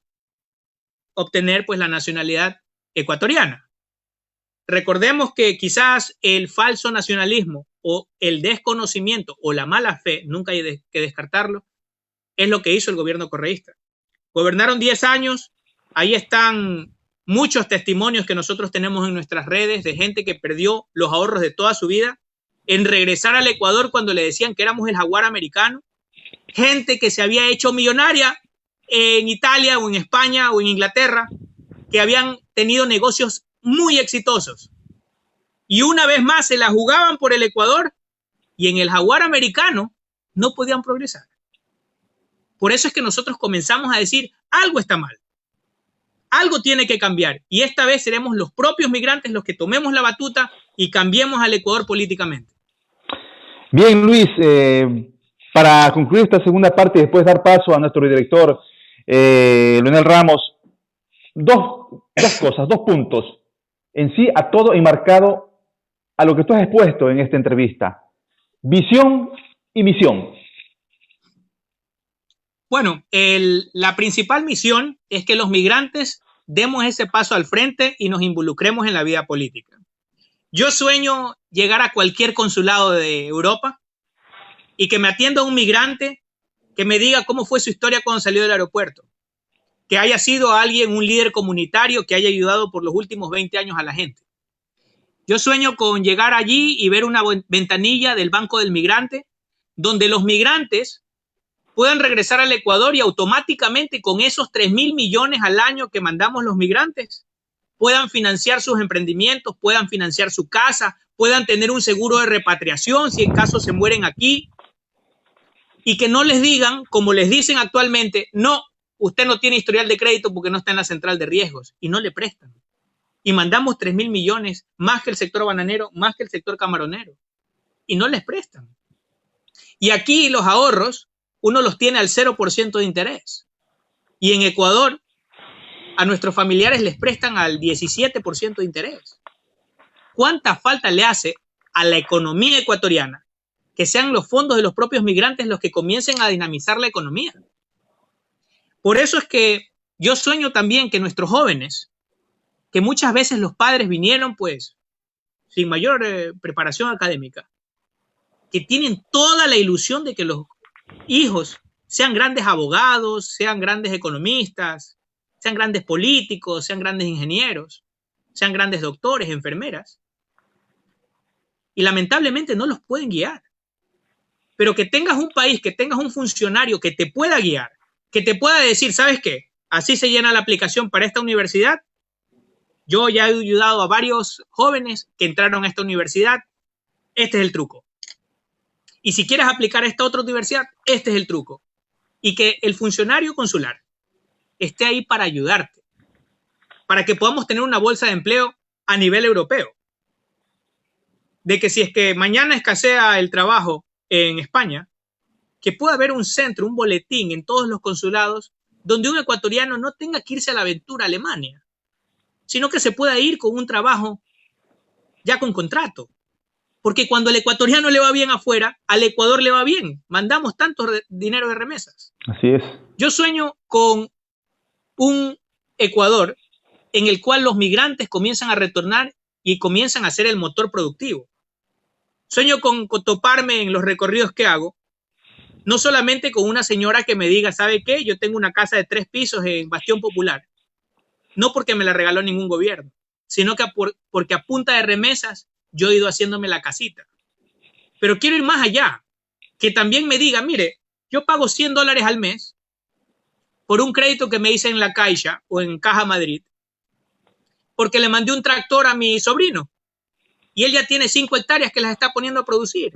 obtener pues la nacionalidad ecuatoriana. Recordemos que quizás el falso nacionalismo o el desconocimiento o la mala fe, nunca hay que descartarlo, es lo que hizo el gobierno correísta. Gobernaron 10 años, ahí están muchos testimonios que nosotros tenemos en nuestras redes de gente que perdió los ahorros de toda su vida en regresar al Ecuador cuando le decían que éramos el jaguar americano, gente que se había hecho millonaria en Italia o en España o en Inglaterra, que habían tenido negocios muy exitosos. Y una vez más se la jugaban por el Ecuador y en el jaguar americano no podían progresar. Por eso es que nosotros comenzamos a decir, algo está mal, algo tiene que cambiar. Y esta vez seremos los propios migrantes los que tomemos la batuta y cambiemos al Ecuador políticamente. Bien, Luis, para concluir esta segunda parte y después dar paso a nuestro director, Leonel Ramos, dos cosas, 2 puntos en sí a todo enmarcado a lo que tú has expuesto en esta entrevista. Visión y misión. Bueno, la principal misión es que los migrantes demos ese paso al frente y nos involucremos en la vida política. Yo sueño llegar a cualquier consulado de Europa y que me atienda un migrante que me diga cómo fue su historia cuando salió del aeropuerto, que haya sido alguien, un líder comunitario que haya ayudado por los últimos 20 años a la gente. Yo sueño con llegar allí y ver una ventanilla del Banco del Migrante donde los migrantes puedan regresar al Ecuador y automáticamente con esos 3.000 millones al año que mandamos los migrantes puedan financiar sus emprendimientos, puedan financiar su casa, puedan tener un seguro de repatriación si en caso se mueren aquí y que no les digan, como les dicen actualmente, no, usted no tiene historial de crédito porque no está en la central de riesgos y no le prestan. Y mandamos 3.000 millones, más que el sector bananero, más que el sector camaronero y no les prestan. Y aquí los ahorros uno los tiene al 0% de interés. Y en Ecuador, a nuestros familiares les prestan al 17% de interés. ¿Cuánta falta le hace a la economía ecuatoriana que sean los fondos de los propios migrantes los que comiencen a dinamizar la economía? Por eso es que yo sueño también que nuestros jóvenes, que muchas veces los padres vinieron pues sin mayor preparación académica, que tienen toda la ilusión de que los hijos sean grandes abogados, sean grandes economistas, sean grandes políticos, sean grandes ingenieros, sean grandes doctores, enfermeras. Y lamentablemente no los pueden guiar. Pero que tengas un país, que tengas un funcionario que te pueda guiar, que te pueda decir, ¿sabes qué? Así se llena la aplicación para esta universidad. Yo ya he ayudado a varios jóvenes que entraron a esta universidad. Este es el truco. Y si quieres aplicar a esta otra universidad, este es el truco. Y que el funcionario consular esté ahí para ayudarte, para que podamos tener una bolsa de empleo a nivel europeo. De que si es que mañana escasea el trabajo en España, que pueda haber un centro, un boletín en todos los consulados donde un ecuatoriano no tenga que irse a la aventura a Alemania, sino que se pueda ir con un trabajo ya con contrato. Porque cuando al ecuatoriano le va bien afuera, al Ecuador le va bien. Mandamos tanto dinero de remesas. Así es. Yo sueño con un Ecuador en el cual los migrantes comienzan a retornar y comienzan a ser el motor productivo. Sueño con toparme en los recorridos que hago, no solamente con una señora que me diga, ¿sabe qué? Yo tengo una casa de 3 pisos en Bastión Popular. No porque me la regaló ningún gobierno, sino que porque a punta de remesas yo he ido haciéndome la casita. Pero quiero ir más allá, que también me diga, mire, yo pago $100 al mes por un crédito que me hice en la Caixa o en Caja Madrid, porque le mandé un tractor a mi sobrino y él ya tiene 5 hectáreas que las está poniendo a producir.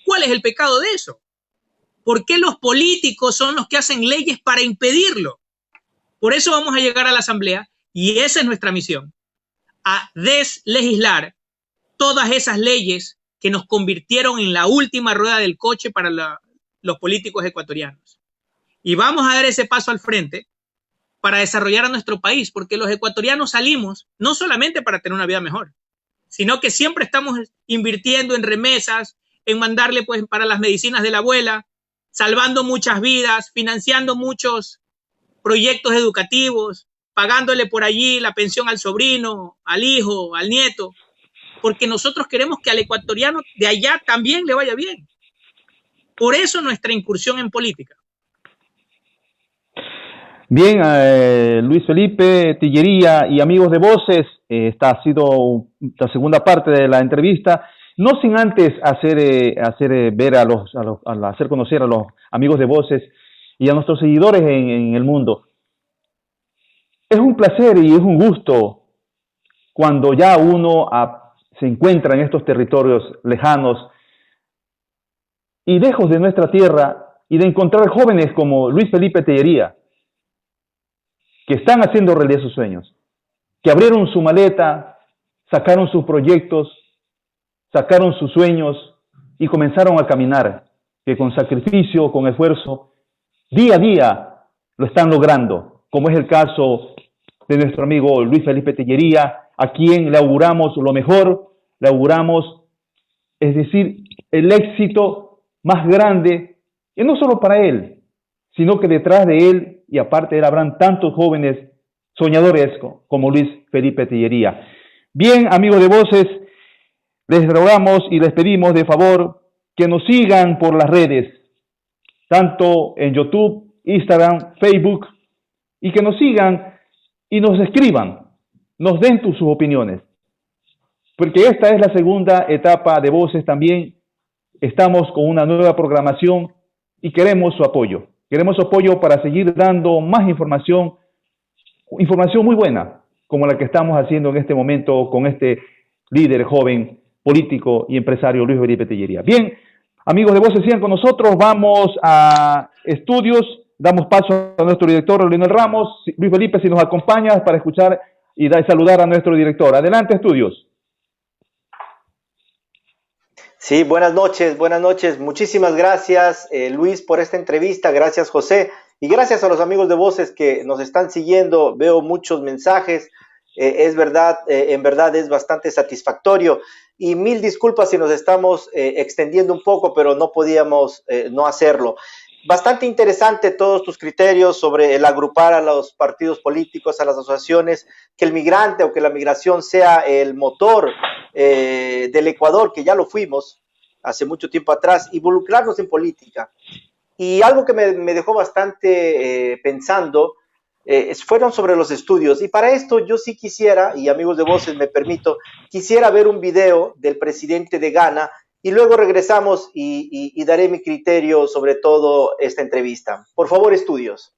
¿Cuál es el pecado de eso? ¿Por qué los políticos son los que hacen leyes para impedirlo? Por eso vamos a llegar a la Asamblea y esa es nuestra misión, a deslegislar todas esas leyes que nos convirtieron en la última rueda del coche para los políticos ecuatorianos. Y vamos a dar ese paso al frente para desarrollar a nuestro país, porque los ecuatorianos salimos no solamente para tener una vida mejor, sino que siempre estamos invirtiendo en remesas, en mandarle pues para las medicinas de la abuela, salvando muchas vidas, financiando muchos proyectos educativos, pagándole por allí la pensión al sobrino, al hijo, al nieto, porque nosotros queremos que al ecuatoriano de allá también le vaya bien. Por eso nuestra incursión en política. Bien, Luis Felipe Tillería y amigos de Voces, esta ha sido la segunda parte de la entrevista, no sin antes hacer conocer a los amigos de Voces y a nuestros seguidores en el mundo. Es un placer y es un gusto cuando ya uno se encuentra en estos territorios lejanos y lejos de nuestra tierra y de encontrar jóvenes como Luis Felipe Tillería, que están haciendo realidad sus sueños, que abrieron su maleta, sacaron sus proyectos, sacaron sus sueños y comenzaron a caminar, que con sacrificio, con esfuerzo, día a día lo están logrando, como es el caso de nuestro amigo Luis Felipe Tillería, a quien le auguramos lo mejor, le auguramos, es decir, el éxito más grande, y no solo para él, sino que detrás de él y aparte de él habrán tantos jóvenes soñadores como Luis Felipe Tillería. Bien, amigos de Voces, les rogamos y les pedimos de favor que nos sigan por las redes, tanto en YouTube, Instagram, Facebook, y que nos sigan y nos escriban, nos den sus opiniones, porque esta es la segunda etapa de Voces también. Estamos con una nueva programación y queremos su apoyo. Queremos su apoyo para seguir dando más información muy buena, como la que estamos haciendo en este momento con este líder joven, político y empresario Luis Felipe Tillería. Bien, amigos de Voces, sigan con nosotros, vamos a estudios, damos paso a nuestro director Leonel Ramos. Luis Felipe, si nos acompañas para escuchar y saludar a nuestro director. Adelante, estudios. Sí, buenas noches. Muchísimas gracias, Luis, por esta entrevista. Gracias, José. Y gracias a los amigos de Voces que nos están siguiendo. Veo muchos mensajes. Es verdad, en verdad es bastante satisfactorio. Y mil disculpas si nos estamos extendiendo un poco, pero no podíamos no hacerlo. Bastante interesante todos tus criterios sobre el agrupar a los partidos políticos, a las asociaciones, que el migrante o que la migración sea el motor del Ecuador, que ya lo fuimos hace mucho tiempo atrás, involucrarnos en política. Y algo que me dejó bastante pensando fueron sobre los estudios. Y para esto yo sí quisiera, y amigos de Voces me permito, quisiera ver un video del presidente de Ghana y luego regresamos y daré mi criterio sobre todo esta entrevista. Por favor, estudios.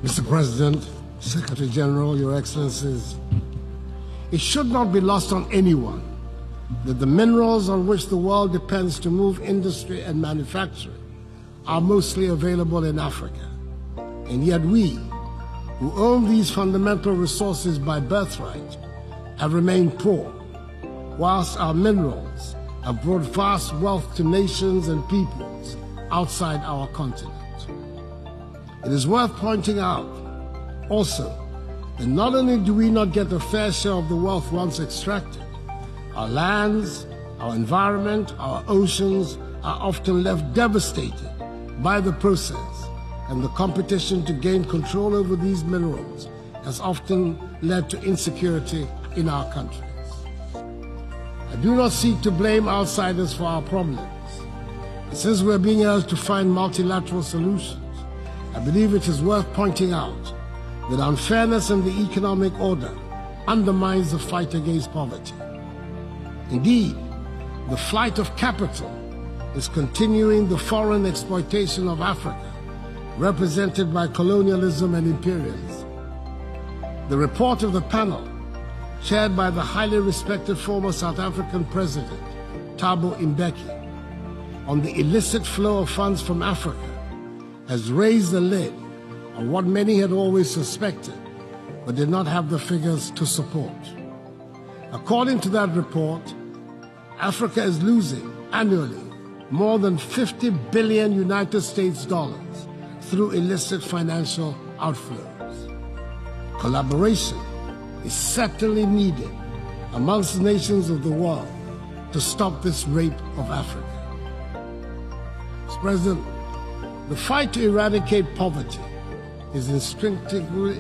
Mr. President, Secretary General, Your Excellencies, it should not be lost on anyone that the minerals on which the world depends to move industry and manufacturing are mostly available in Africa. And yet we, who own these fundamental resources by birthright, have remained poor, whilst our minerals have brought vast wealth to nations and peoples outside our continent. It is worth pointing out also then not only do we not get a fair share of the wealth once extracted, our lands, our environment, our oceans are often left devastated by the process, and the competition to gain control over these minerals has often led to insecurity in our countries. I do not seek to blame outsiders for our problems. Since we're being urged to find multilateral solutions, I believe it is worth pointing out that unfairness in the economic order undermines the fight against poverty. Indeed, the flight of capital is continuing the foreign exploitation of Africa, represented by colonialism and imperialism. The report of the panel, chaired by the highly respected former South African President, Thabo Mbeki, on the illicit flow of funds from Africa, has raised the lid on what many had always suspected, but did not have the figures to support. According to that report, Africa is losing annually more than 50 billion United States dollars through illicit financial outflows. Collaboration is certainly needed amongst the nations of the world to stop this rape of Africa. Mr. President, the fight to eradicate poverty is instinctively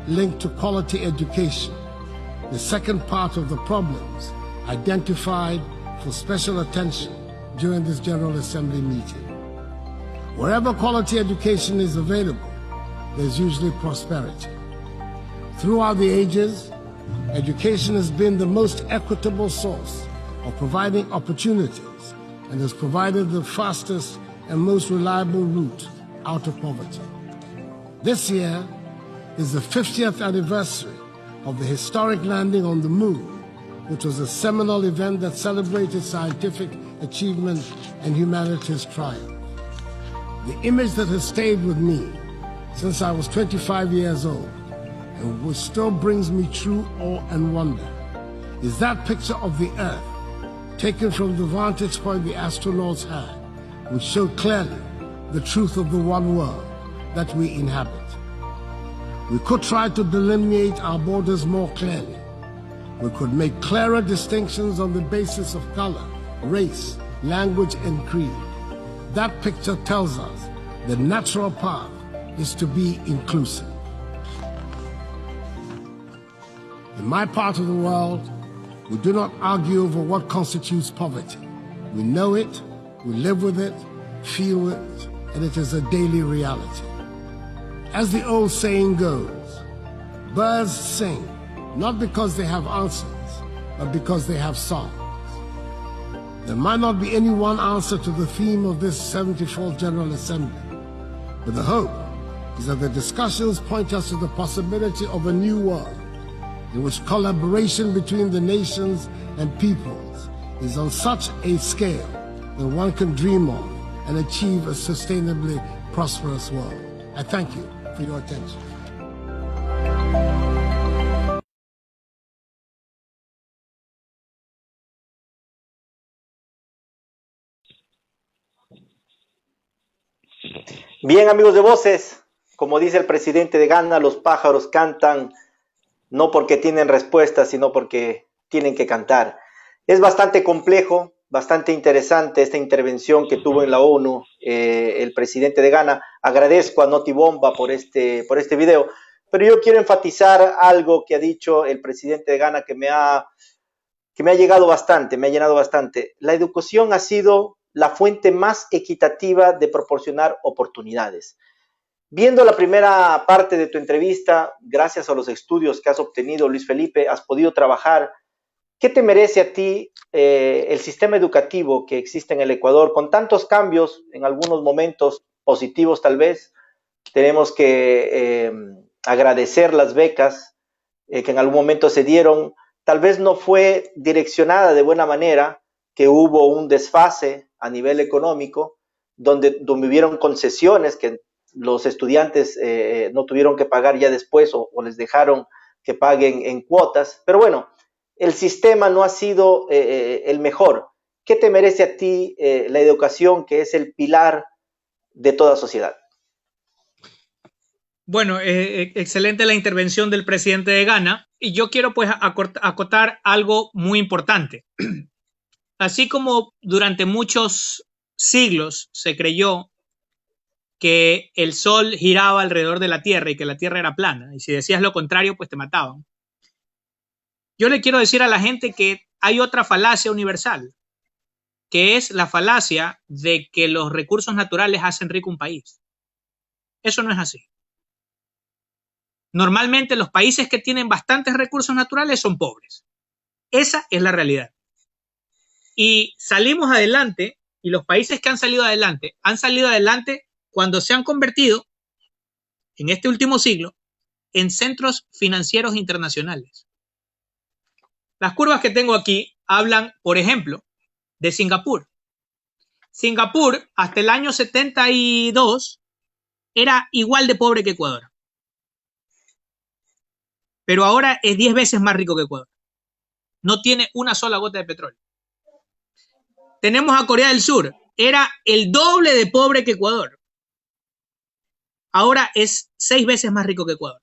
linked to quality education, the second part of the problems identified for special attention during this General Assembly meeting. Wherever quality education is available, there's usually prosperity. Throughout the ages, education has been the most equitable source of providing opportunities and has provided the fastest and most reliable route out of poverty. This year is the 50th anniversary of the historic landing on the moon, which was a seminal event that celebrated scientific achievement and humanity's triumph. The image that has stayed with me since I was 25 years old, and which still brings me true awe and wonder, is that picture of the Earth taken from the vantage point the astronauts had, which showed clearly the truth of the one world that we inhabit. We could try to delineate our borders more clearly. We could make clearer distinctions on the basis of color, race, language, and creed. That picture tells us the natural path is to be inclusive. In my part of the world, we do not argue over what constitutes poverty. We know it, we live with it, feel it, and it is a daily reality. As the old saying goes, birds sing not because they have answers, but because they have songs. There might not be any one answer to the theme of this 74th General Assembly, but the hope is that the discussions point us to the possibility of a new world in which collaboration between the nations and peoples is on such a scale that one can dream of and achieve a sustainably prosperous world. I thank you for your attention. Bien, amigos de Voces, como dice el presidente de Ghana, los pájaros cantan no porque tienen respuestas, sino porque tienen que cantar. Es bastante complejo, bastante interesante esta intervención que tuvo en la ONU el presidente de Ghana. Agradezco a Notibomba por este video, pero yo quiero enfatizar algo que ha dicho el presidente de Ghana que me ha llegado bastante, me ha llenado bastante. La educación ha sido la fuente más equitativa de proporcionar oportunidades. Viendo la primera parte de tu entrevista, gracias a los estudios que has obtenido, Luis Felipe, has podido trabajar. ¿Qué te merece a ti el sistema educativo que existe en el Ecuador con tantos cambios, en algunos momentos positivos tal vez? Tenemos que agradecer las becas que en algún momento se dieron. Tal vez no fue direccionada de buena manera, que hubo un desfase a nivel económico, donde hubieron concesiones que los estudiantes no tuvieron que pagar ya después o les dejaron que paguen en cuotas. Pero bueno, el sistema no ha sido el mejor. ¿Qué te merece a ti la educación, que es el pilar de toda sociedad? Bueno, excelente la intervención del presidente de Ghana, y yo quiero pues acotar algo muy importante. Así como durante muchos siglos se creyó que el sol giraba alrededor de la Tierra y que la Tierra era plana, y si decías lo contrario, pues te mataban. Yo le quiero decir a la gente que hay otra falacia universal, que es la falacia de que los recursos naturales hacen rico un país. Eso no es así. Normalmente los países que tienen bastantes recursos naturales son pobres. Esa es la realidad. Y salimos adelante, y los países que han salido adelante cuando se han convertido, en este último siglo, en centros financieros internacionales. Las curvas que tengo aquí hablan, por ejemplo, de Singapur. Singapur, hasta el año 72, era igual de pobre que Ecuador. Pero ahora es 10 veces más rico que Ecuador. No tiene una sola gota de petróleo. Tenemos a Corea del Sur. Era el doble de pobre que Ecuador. Ahora es 6 veces más rico que Ecuador.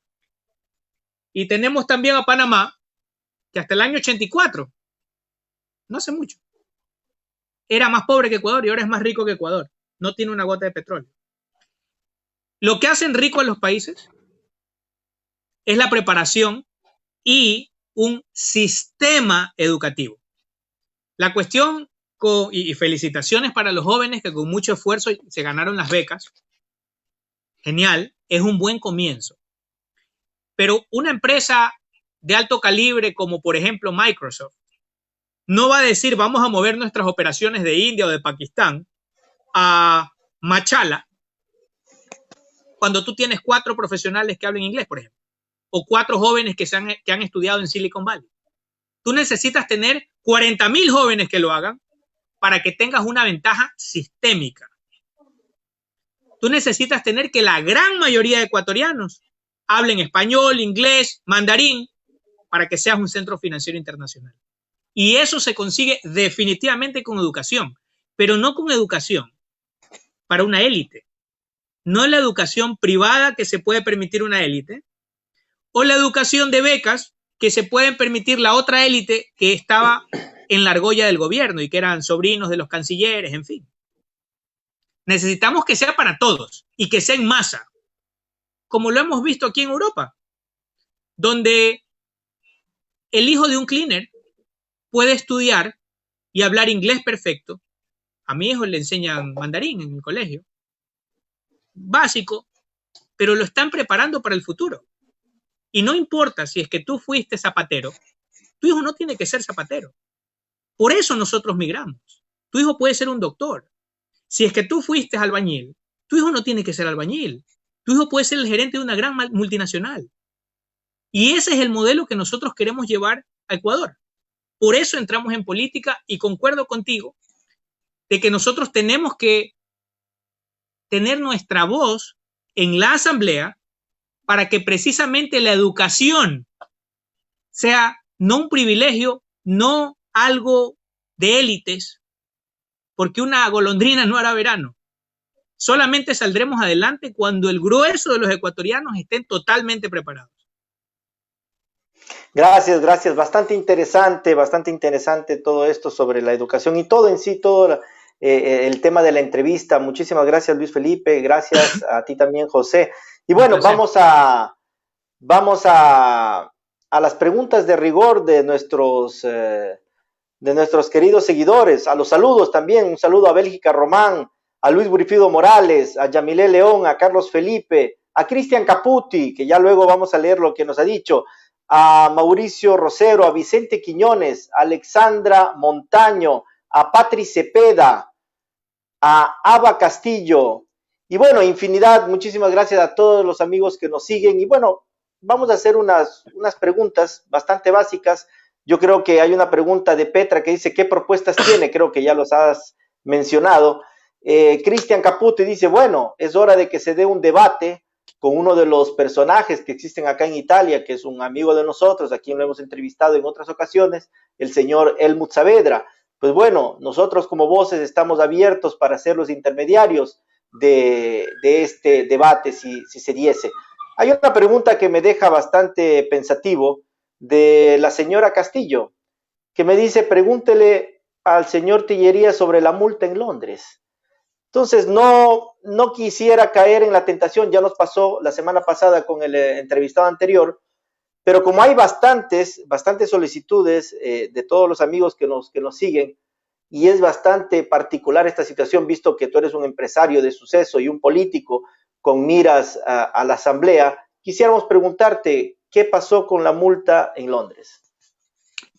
Y tenemos también a Panamá, que hasta el año 84, no hace mucho, era más pobre que Ecuador y ahora es más rico que Ecuador. No tiene una gota de petróleo. Lo que hacen rico a los países es la preparación y un sistema educativo. La cuestión, y felicitaciones para los jóvenes que con mucho esfuerzo se ganaron las becas, genial, es un buen comienzo. Pero una empresa de alto calibre como por ejemplo Microsoft no va a decir vamos a mover nuestras operaciones de India o de Pakistán a Machala cuando tú tienes 4 profesionales que hablen inglés, por ejemplo, o 4 jóvenes que han estudiado en Silicon Valley. Tú necesitas tener 40,000 jóvenes que lo hagan para que tengas una ventaja sistémica. Tú necesitas tener que la gran mayoría de ecuatorianos hablen español, inglés, mandarín, para que seas un centro financiero internacional. Y eso se consigue definitivamente con educación, pero no con educación para una élite. No la educación privada que se puede permitir una élite, o la educación de becas que se pueden permitir la otra élite que estaba en la argolla del gobierno y que eran sobrinos de los cancilleres, en fin. Necesitamos que sea para todos y que sea en masa, como lo hemos visto aquí en Europa, donde el hijo de un cleaner puede estudiar y hablar inglés perfecto. A mi hijo le enseñan mandarín en el colegio, básico, pero lo están preparando para el futuro. Y no importa si es que tú fuiste zapatero, tu hijo no tiene que ser zapatero. Por eso nosotros migramos. Tu hijo puede ser un doctor. Si es que tú fuiste albañil, tu hijo no tiene que ser albañil. Tu hijo puede ser el gerente de una gran multinacional. Y ese es el modelo que nosotros queremos llevar a Ecuador. Por eso entramos en política y concuerdo contigo de que nosotros tenemos que tener nuestra voz en la asamblea para que precisamente la educación sea no un privilegio, no algo de élites, porque una golondrina no hará verano. Solamente saldremos adelante cuando el grueso de los ecuatorianos estén totalmente preparados. Gracias, gracias. Bastante interesante todo esto sobre la educación y todo en sí, todo el tema de la entrevista. Muchísimas gracias, Luis Felipe. Gracias a ti también, José. Y bueno, vamos a las preguntas de rigor de nuestros queridos seguidores, a los saludos también. Un saludo a Bélgica Román, a Luis Burifido Morales, a Yamilé León, a Carlos Felipe, a Cristian Caputi, que ya luego vamos a leer lo que nos ha dicho, a Mauricio Rosero, a Vicente Quiñones, a Alexandra Montaño, a Patri Cepeda, a Ava Castillo, y bueno, infinidad. Muchísimas gracias a todos los amigos que nos siguen. Y bueno, vamos a hacer unas preguntas bastante básicas. Yo creo que hay una pregunta de Petra que dice, ¿qué propuestas tiene? Creo que ya los has mencionado. Cristian Caputi dice, bueno, es hora de que se dé un debate con uno de los personajes que existen acá en Italia, que es un amigo de nosotros, a quien lo hemos entrevistado en otras ocasiones, el señor Helmut Saavedra. Pues bueno, nosotros como Voces estamos abiertos para ser los intermediarios de este debate, si se diese. Hay una pregunta que me deja bastante pensativo de la señora Castillo, que me dice, pregúntele al señor Tillería sobre la multa en Londres. Entonces, no quisiera caer en la tentación, ya nos pasó la semana pasada con el entrevistado anterior, pero como hay bastantes solicitudes de todos los amigos que nos siguen, y es bastante particular esta situación, visto que tú eres un empresario de suceso y un político con miras a la asamblea, quisiéramos preguntarte, ¿qué pasó con la multa en Londres?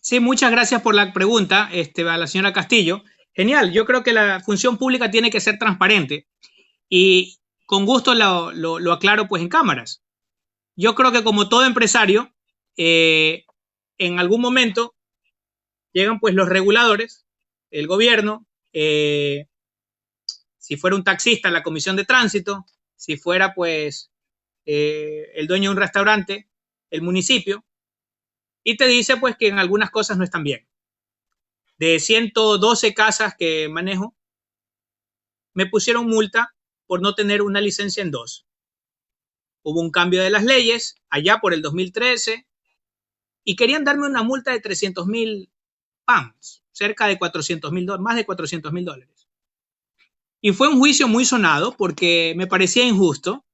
Sí, muchas gracias por la pregunta, a la señora Castillo. Genial, yo creo que la función pública tiene que ser transparente y con gusto lo aclaro pues en cámaras. Yo creo que como todo empresario, en algún momento llegan pues los reguladores, el gobierno, si fuera un taxista, la comisión de tránsito, si fuera pues el dueño de un restaurante, el municipio, y te dice pues que en algunas cosas no están bien. De 112 casas que manejo, me pusieron multa por no tener una licencia en 2. Hubo un cambio de las leyes allá por el 2013 y querían darme una multa de 300,000 pounds, cerca de 400,000 dólares, más de 400,000 dólares. Y fue un juicio muy sonado porque me parecía injusto,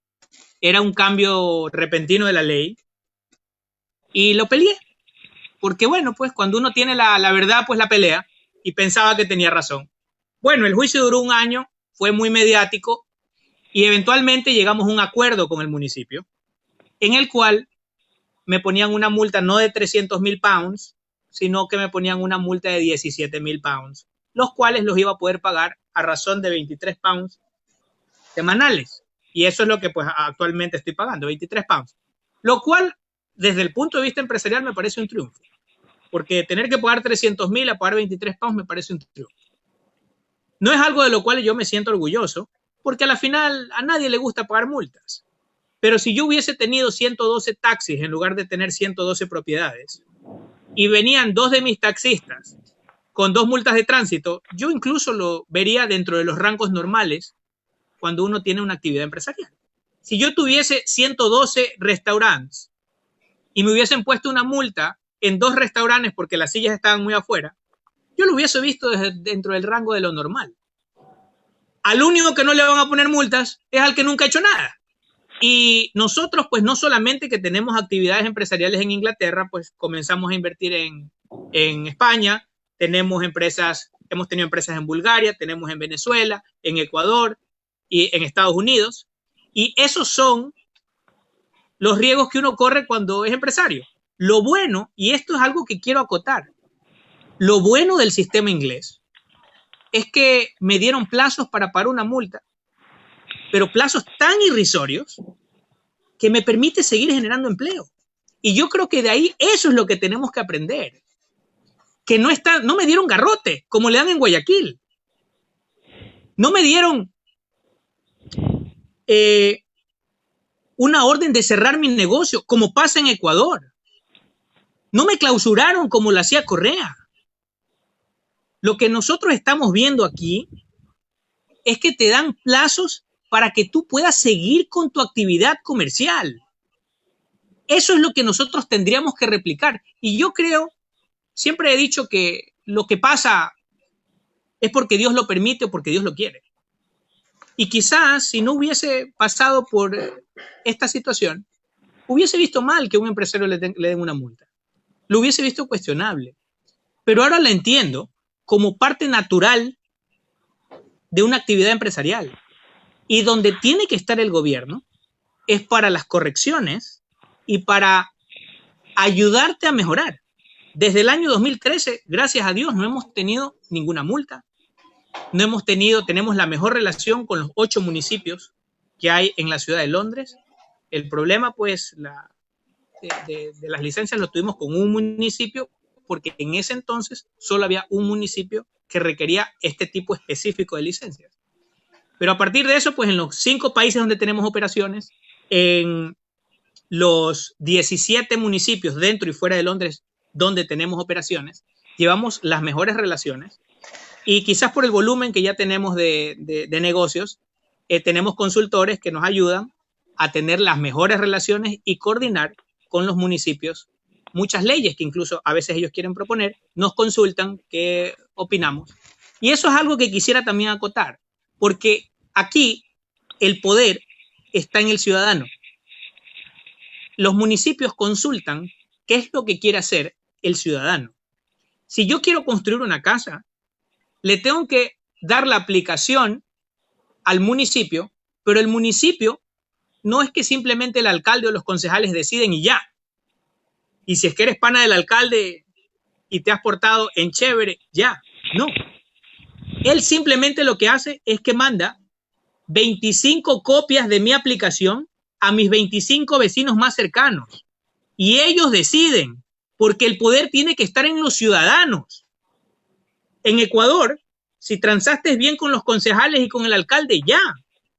era un cambio repentino de la ley y lo peleé. Porque bueno, pues cuando uno tiene la verdad, pues la pelea, y pensaba que tenía razón. Bueno, el juicio duró 1 año, fue muy mediático, y eventualmente llegamos a un acuerdo con el municipio, en el cual me ponían una multa no de 300,000 pounds, sino que me ponían una multa de 17,000 pounds, los cuales los iba a poder pagar a razón de 23 pounds semanales. Y eso es lo que pues actualmente estoy pagando, 23 pounds. Lo cual, desde el punto de vista empresarial, me parece un triunfo. Porque tener que pagar 300,000 a pagar 23 pounds me parece un triunfo. No es algo de lo cual yo me siento orgulloso, porque a la final a nadie le gusta pagar multas. Pero si yo hubiese tenido 112 taxis en lugar de tener 112 propiedades, y venían 2 de mis taxistas con 2 multas de tránsito, yo incluso lo vería dentro de los rangos normales cuando uno tiene una actividad empresarial. Si yo tuviese 112 restaurantes y me hubiesen puesto una multa en 2 restaurantes porque las sillas estaban muy afuera, yo lo hubiese visto dentro del rango de lo normal. Al único que no le van a poner multas es al que nunca ha hecho nada. Y nosotros, pues no solamente que tenemos actividades empresariales en Inglaterra, pues comenzamos a invertir en España, hemos tenido empresas en Bulgaria, tenemos en Venezuela, en Ecuador y en Estados Unidos. Y esos son los riesgos que uno corre cuando es empresario. Lo bueno, y esto es algo que quiero acotar, lo bueno del sistema inglés es que me dieron plazos para pagar una multa, pero plazos tan irrisorios que me permite seguir generando empleo. Y yo creo que de ahí eso es lo que tenemos que aprender. Que no me dieron garrote, como le dan en Guayaquil. No me dieron una orden de cerrar mi negocio, como pasa en Ecuador. No me clausuraron como lo hacía Correa. Lo que nosotros estamos viendo aquí es que te dan plazos para que tú puedas seguir con tu actividad comercial. Eso es lo que nosotros tendríamos que replicar. Y yo creo, siempre he dicho que lo que pasa es porque Dios lo permite o porque Dios lo quiere. Y quizás si no hubiese pasado por esta situación, hubiese visto mal que a un empresario le den una multa. Lo hubiese visto cuestionable. Pero ahora la entiendo como parte natural de una actividad empresarial. Y donde tiene que estar el gobierno es para las correcciones y para ayudarte a mejorar. Desde el año 2013, gracias a Dios, no hemos tenido ninguna multa. Tenemos la mejor relación con los 8 municipios que hay en la ciudad de Londres. El problema, pues, de las licencias lo tuvimos con un municipio, porque en ese entonces solo había un municipio que requería este tipo específico de licencias. Pero a partir de eso, pues en los 5 países donde tenemos operaciones, en los 17 municipios dentro y fuera de Londres donde tenemos operaciones, llevamos las mejores relaciones y quizás por el volumen que ya tenemos de negocios, tenemos consultores que nos ayudan a tener las mejores relaciones y coordinar con los municipios muchas leyes que incluso a veces ellos quieren proponer, nos consultan qué opinamos. Y eso es algo que quisiera también acotar, porque aquí el poder está en el ciudadano. Los municipios consultan qué es lo que quiere hacer el ciudadano. Si yo quiero construir una casa, le tengo que dar la aplicación al municipio, pero el municipio no es que simplemente el alcalde o los concejales deciden y ya. Y si es que eres pana del alcalde y te has portado en chévere, ya. No. Él simplemente lo que hace es que manda 25 copias de mi aplicación a mis 25 vecinos más cercanos. Y ellos deciden, porque el poder tiene que estar en los ciudadanos. En Ecuador, si transaste bien con los concejales y con el alcalde, ya.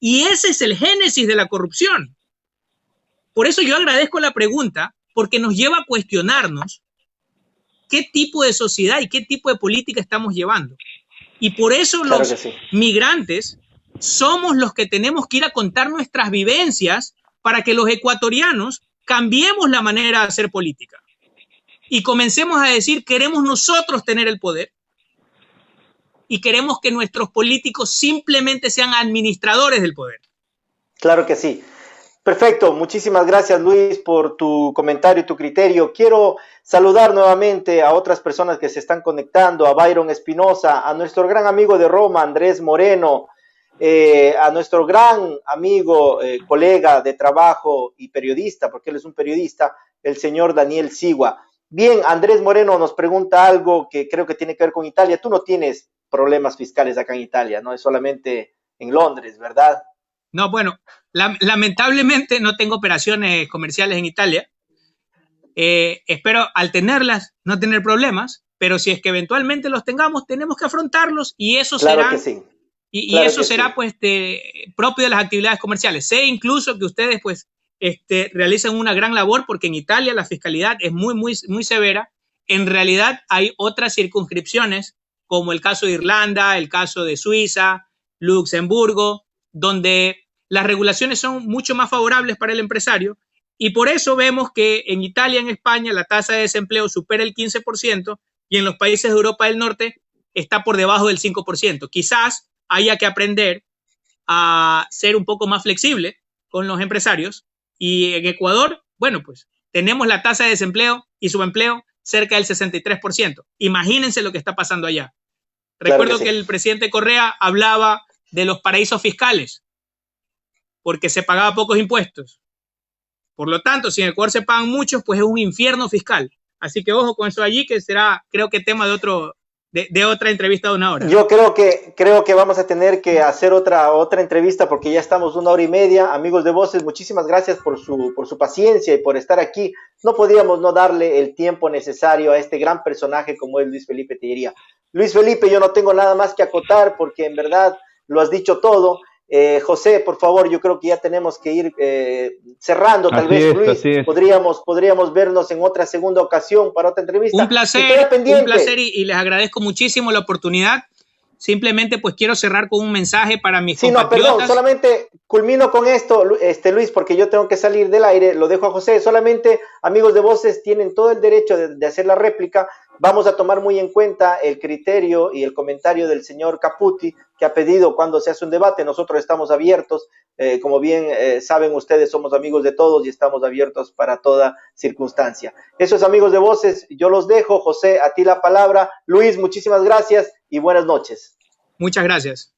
Y ese es el génesis de la corrupción. Por eso yo agradezco la pregunta, porque nos lleva a cuestionarnos qué tipo de sociedad y qué tipo de política estamos llevando. Y por eso Claro los que sí. migrantes somos los que tenemos que ir a contar nuestras vivencias para que los ecuatorianos cambiemos la manera de hacer política. Y comencemos a decir, queremos nosotros tener el poder y queremos que nuestros políticos simplemente sean administradores del poder. Claro que sí. Perfecto, muchísimas gracias Luis por tu comentario y tu criterio. Quiero saludar nuevamente a otras personas que se están conectando, a Byron Espinosa, a nuestro gran amigo de Roma, Andrés Moreno, a nuestro gran amigo, colega de trabajo y periodista, porque él es un periodista, el señor Daniel Sigua. Bien, Andrés Moreno nos pregunta algo que creo que tiene que ver con Italia. Tú no tienes problemas fiscales acá en Italia, ¿no? Es solamente en Londres, ¿verdad? No, bueno, lamentablemente no tengo operaciones comerciales en Italia. Espero al tenerlas no tener problemas, pero si es que eventualmente los tengamos, tenemos que afrontarlos y eso Claro será, que sí. y Claro eso que será sí. pues propio de las actividades comerciales. Sé incluso que ustedes pues realizan una gran labor porque en Italia la fiscalidad es muy severa. En realidad hay otras circunscripciones como el caso de Irlanda, el caso de Suiza, Luxemburgo, donde las regulaciones son mucho más favorables para el empresario y por eso vemos que en Italia, en España, la tasa de desempleo supera el 15% y en los países de Europa del Norte está por debajo del 5%. Quizás haya que aprender a ser un poco más flexible con los empresarios y en Ecuador, bueno, pues tenemos la tasa de desempleo y subempleo cerca del 63%. Imagínense lo que está pasando allá. Recuerdo que el presidente Correa hablaba de los paraísos fiscales porque se pagaba pocos impuestos. Por lo tanto, si en Ecuador se pagan muchos, pues es un infierno fiscal. Así que ojo con eso allí, que será, creo que tema de otra entrevista de 1 hora. Yo creo que vamos a tener que hacer otra entrevista porque ya estamos 1 hora y media. Amigos de Voces, muchísimas gracias por su paciencia y por estar aquí. No podíamos no darle el tiempo necesario a este gran personaje como es Luis Felipe Tellería. Luis Felipe, yo no tengo nada más que acotar porque en verdad lo has dicho todo. José, por favor, yo creo que ya tenemos que ir cerrando, tal vez, Luis, podríamos vernos en otra segunda ocasión para otra entrevista. Un placer y les agradezco muchísimo la oportunidad. Simplemente pues quiero cerrar con un mensaje para mis compatriotas. No, perdón, solamente culmino con esto, Luis, porque yo tengo que salir del aire, lo dejo a José. Solamente, amigos de Voces, tienen todo el derecho de hacer la réplica. Vamos a tomar muy en cuenta el criterio y el comentario del señor Caputi, que ha pedido cuando se hace un debate. Nosotros estamos abiertos, como bien saben ustedes, somos amigos de todos y estamos abiertos para toda circunstancia. Eso es, amigos de Voces, yo los dejo. José, a ti la palabra. Luis, muchísimas gracias y buenas noches. Muchas gracias.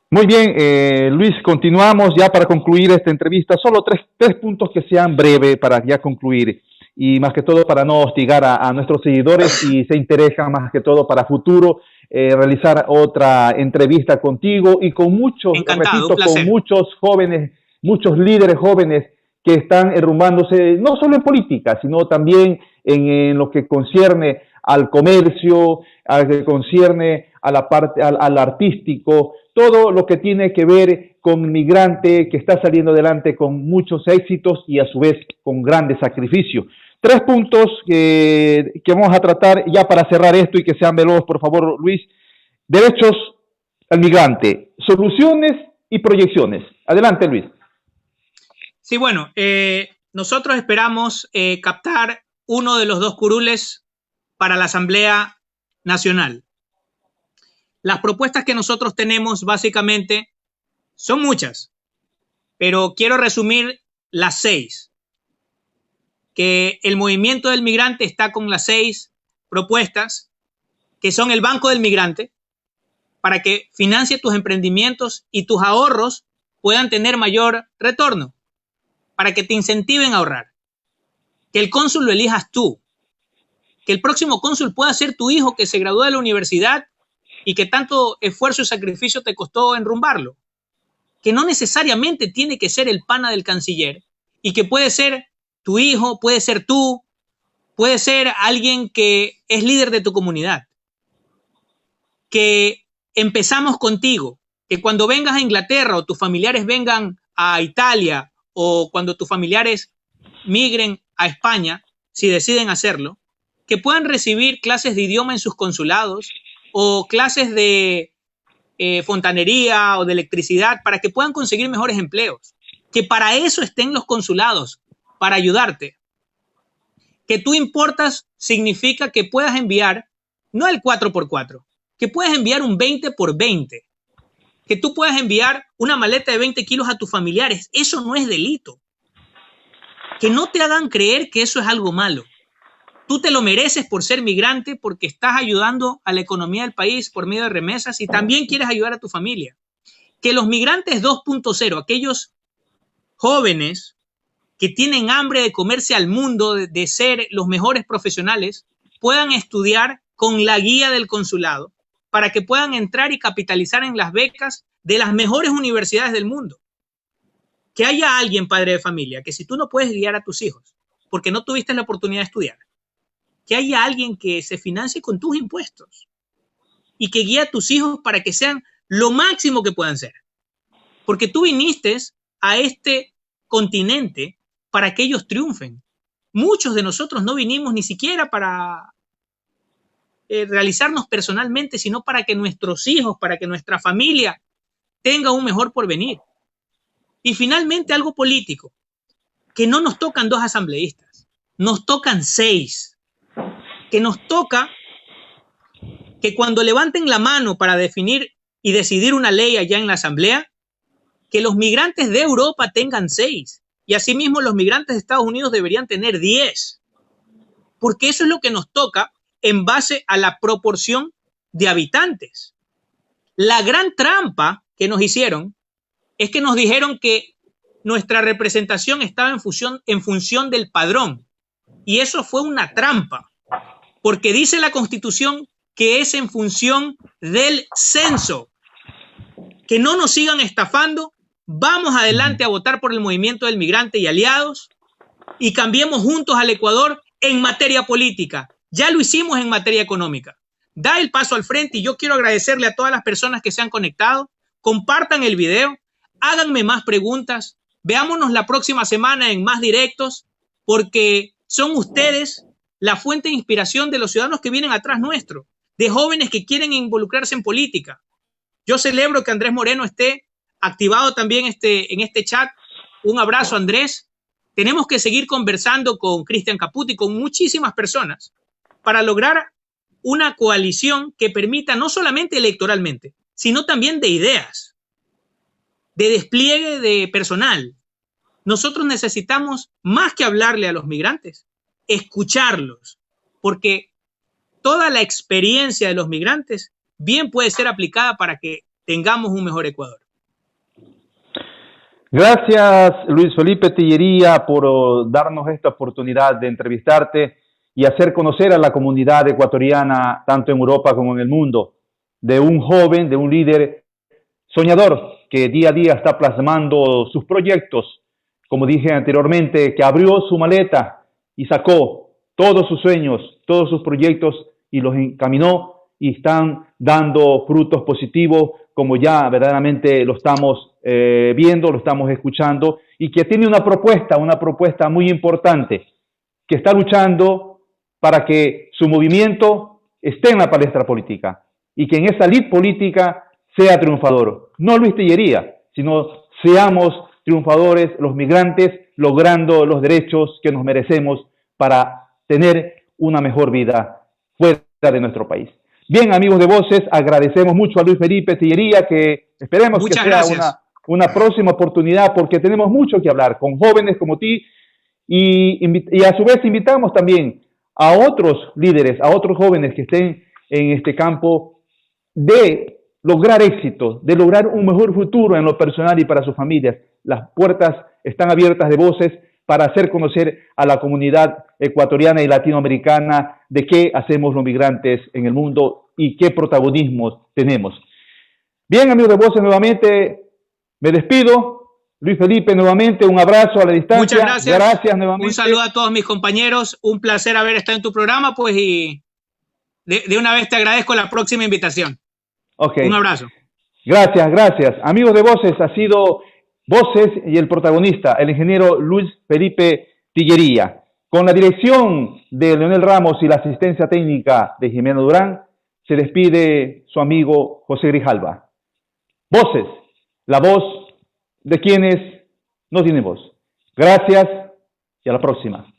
Muy bien, Luis, continuamos ya para concluir esta entrevista. Solo tres puntos que sean breves para ya concluir. Y más que todo para no hostigar a nuestros seguidores y se interesan más que todo para futuro realizar otra entrevista contigo y con muchos, repito, con muchos jóvenes, muchos líderes jóvenes que están derrumbándose no solo en política, sino también en lo que concierne al comercio, a lo que concierne a la parte, al artístico, todo lo que tiene que ver con el migrante que está saliendo adelante con muchos éxitos y a su vez con grandes sacrificios. 3 puntos que vamos a tratar ya para cerrar esto y que sean veloz, por favor, Luis. Derechos al migrante, soluciones y proyecciones. Adelante, Luis. Sí, bueno, nosotros esperamos captar uno de los 2 curules para la Asamblea Nacional. Las propuestas que nosotros tenemos básicamente son muchas, pero quiero resumir las 6. Que el movimiento del migrante está con las 6 propuestas, que son el Banco del Migrante, para que financie tus emprendimientos y tus ahorros puedan tener mayor retorno, para que te incentiven a ahorrar. Que el cónsul lo elijas tú, que el próximo cónsul pueda ser tu hijo que se graduó de la universidad y que tanto esfuerzo y sacrificio te costó enrumbarlo. Que no necesariamente tiene que ser el pana del canciller y que puede ser tu hijo, puede ser tú, puede ser alguien que es líder de tu comunidad. Que empezamos contigo, que cuando vengas a Inglaterra o tus familiares vengan a Italia o cuando tus familiares migren a España, si deciden hacerlo, que puedan recibir clases de idioma en sus consulados o clases de fontanería o de electricidad para que puedan conseguir mejores empleos. Que para eso estén los consulados, para ayudarte. Que tú importas significa que puedas enviar, no el 4x4, que puedas enviar un 20x20. Que tú puedas enviar una maleta de 20 kilos a tus familiares. Eso no es delito. Que no te hagan creer que eso es algo malo. Tú te lo mereces por ser migrante, porque estás ayudando a la economía del país por medio de remesas y también quieres ayudar a tu familia. Que los migrantes 2.0, aquellos jóvenes que tienen hambre de comerse al mundo, de ser los mejores profesionales, puedan estudiar con la guía del consulado para que puedan entrar y capitalizar en las becas de las mejores universidades del mundo. Que haya alguien, padre de familia, que si tú no puedes guiar a tus hijos porque no tuviste la oportunidad de estudiar, que haya alguien que se financie con tus impuestos y que guíe a tus hijos para que sean lo máximo que puedan ser. Porque tú viniste a este continente para que ellos triunfen. Muchos de nosotros no vinimos ni siquiera para realizarnos personalmente, sino para que nuestros hijos, para que nuestra familia tenga un mejor porvenir. Y finalmente algo político, que no nos tocan 2 asambleístas, nos tocan 6. Que nos toca que cuando levanten la mano para definir y decidir una ley allá en la asamblea, que los migrantes de Europa tengan 6 y asimismo los migrantes de Estados Unidos deberían tener 10, porque eso es lo que nos toca en base a la proporción de habitantes. La gran trampa que nos hicieron es que nos dijeron que nuestra representación estaba en función del padrón, y eso fue una trampa. Porque dice la Constitución que es en función del censo. Que no nos sigan estafando. Vamos adelante a votar por el movimiento del migrante y aliados y cambiemos juntos al Ecuador en materia política. Ya lo hicimos en materia económica. Da el paso al frente y yo quiero agradecerle a todas las personas que se han conectado. Compartan el video, háganme más preguntas. Veámonos la próxima semana en más directos porque son ustedes la fuente de inspiración de los ciudadanos que vienen atrás nuestro, de jóvenes que quieren involucrarse en política. Yo celebro que Andrés Moreno esté activado también en este chat. Un abrazo, Andrés. Tenemos que seguir conversando con Cristian Caputo y con muchísimas personas para lograr una coalición que permita no solamente electoralmente, sino también de ideas, de despliegue de personal. Nosotros necesitamos más que hablarle a los migrantes, escucharlos, porque toda la experiencia de los migrantes bien puede ser aplicada para que tengamos un mejor Ecuador. Gracias, Luis Felipe Tellería, por darnos esta oportunidad de entrevistarte y hacer conocer a la comunidad ecuatoriana, tanto en Europa como en el mundo, de un joven, de un líder soñador que día a día está plasmando sus proyectos, como dije anteriormente, que abrió su maleta y sacó todos sus sueños, todos sus proyectos y los encaminó y están dando frutos positivos, como ya verdaderamente lo estamos viendo, lo estamos escuchando, y que tiene una propuesta muy importante, que está luchando para que su movimiento esté en la palestra política y que en esa lid política sea triunfador. No Luis Tellería, sino seamos triunfadores los migrantes, logrando los derechos que nos merecemos para tener una mejor vida fuera de nuestro país. Bien, amigos de Voces, agradecemos mucho a Luis Felipe Tillería, que esperemos Muchas que sea gracias. una próxima oportunidad, porque tenemos mucho que hablar con jóvenes como ti, y a su vez invitamos también a otros líderes, a otros jóvenes que estén en este campo de lograr éxito, de lograr un mejor futuro en lo personal y para sus familias. Las puertas están abiertas de Voces para hacer conocer a la comunidad ecuatoriana y latinoamericana de qué hacemos los migrantes en el mundo y qué protagonismo tenemos. Bien, amigos de Voces, nuevamente me despido. Luis Felipe, nuevamente un abrazo a la distancia. Muchas gracias. Gracias nuevamente. Un saludo a todos mis compañeros. Un placer haber estado en tu programa, pues, y de una vez te agradezco la próxima invitación. Okay. Un abrazo. Gracias, gracias. Amigos de Voces, ha sido Voces y el protagonista, el ingeniero Luis Felipe Tillería. Con la dirección de Leonel Ramos y la asistencia técnica de Jimena Durán, se despide su amigo José Grijalva. Voces, la voz de quienes no tienen voz. Gracias y a la próxima.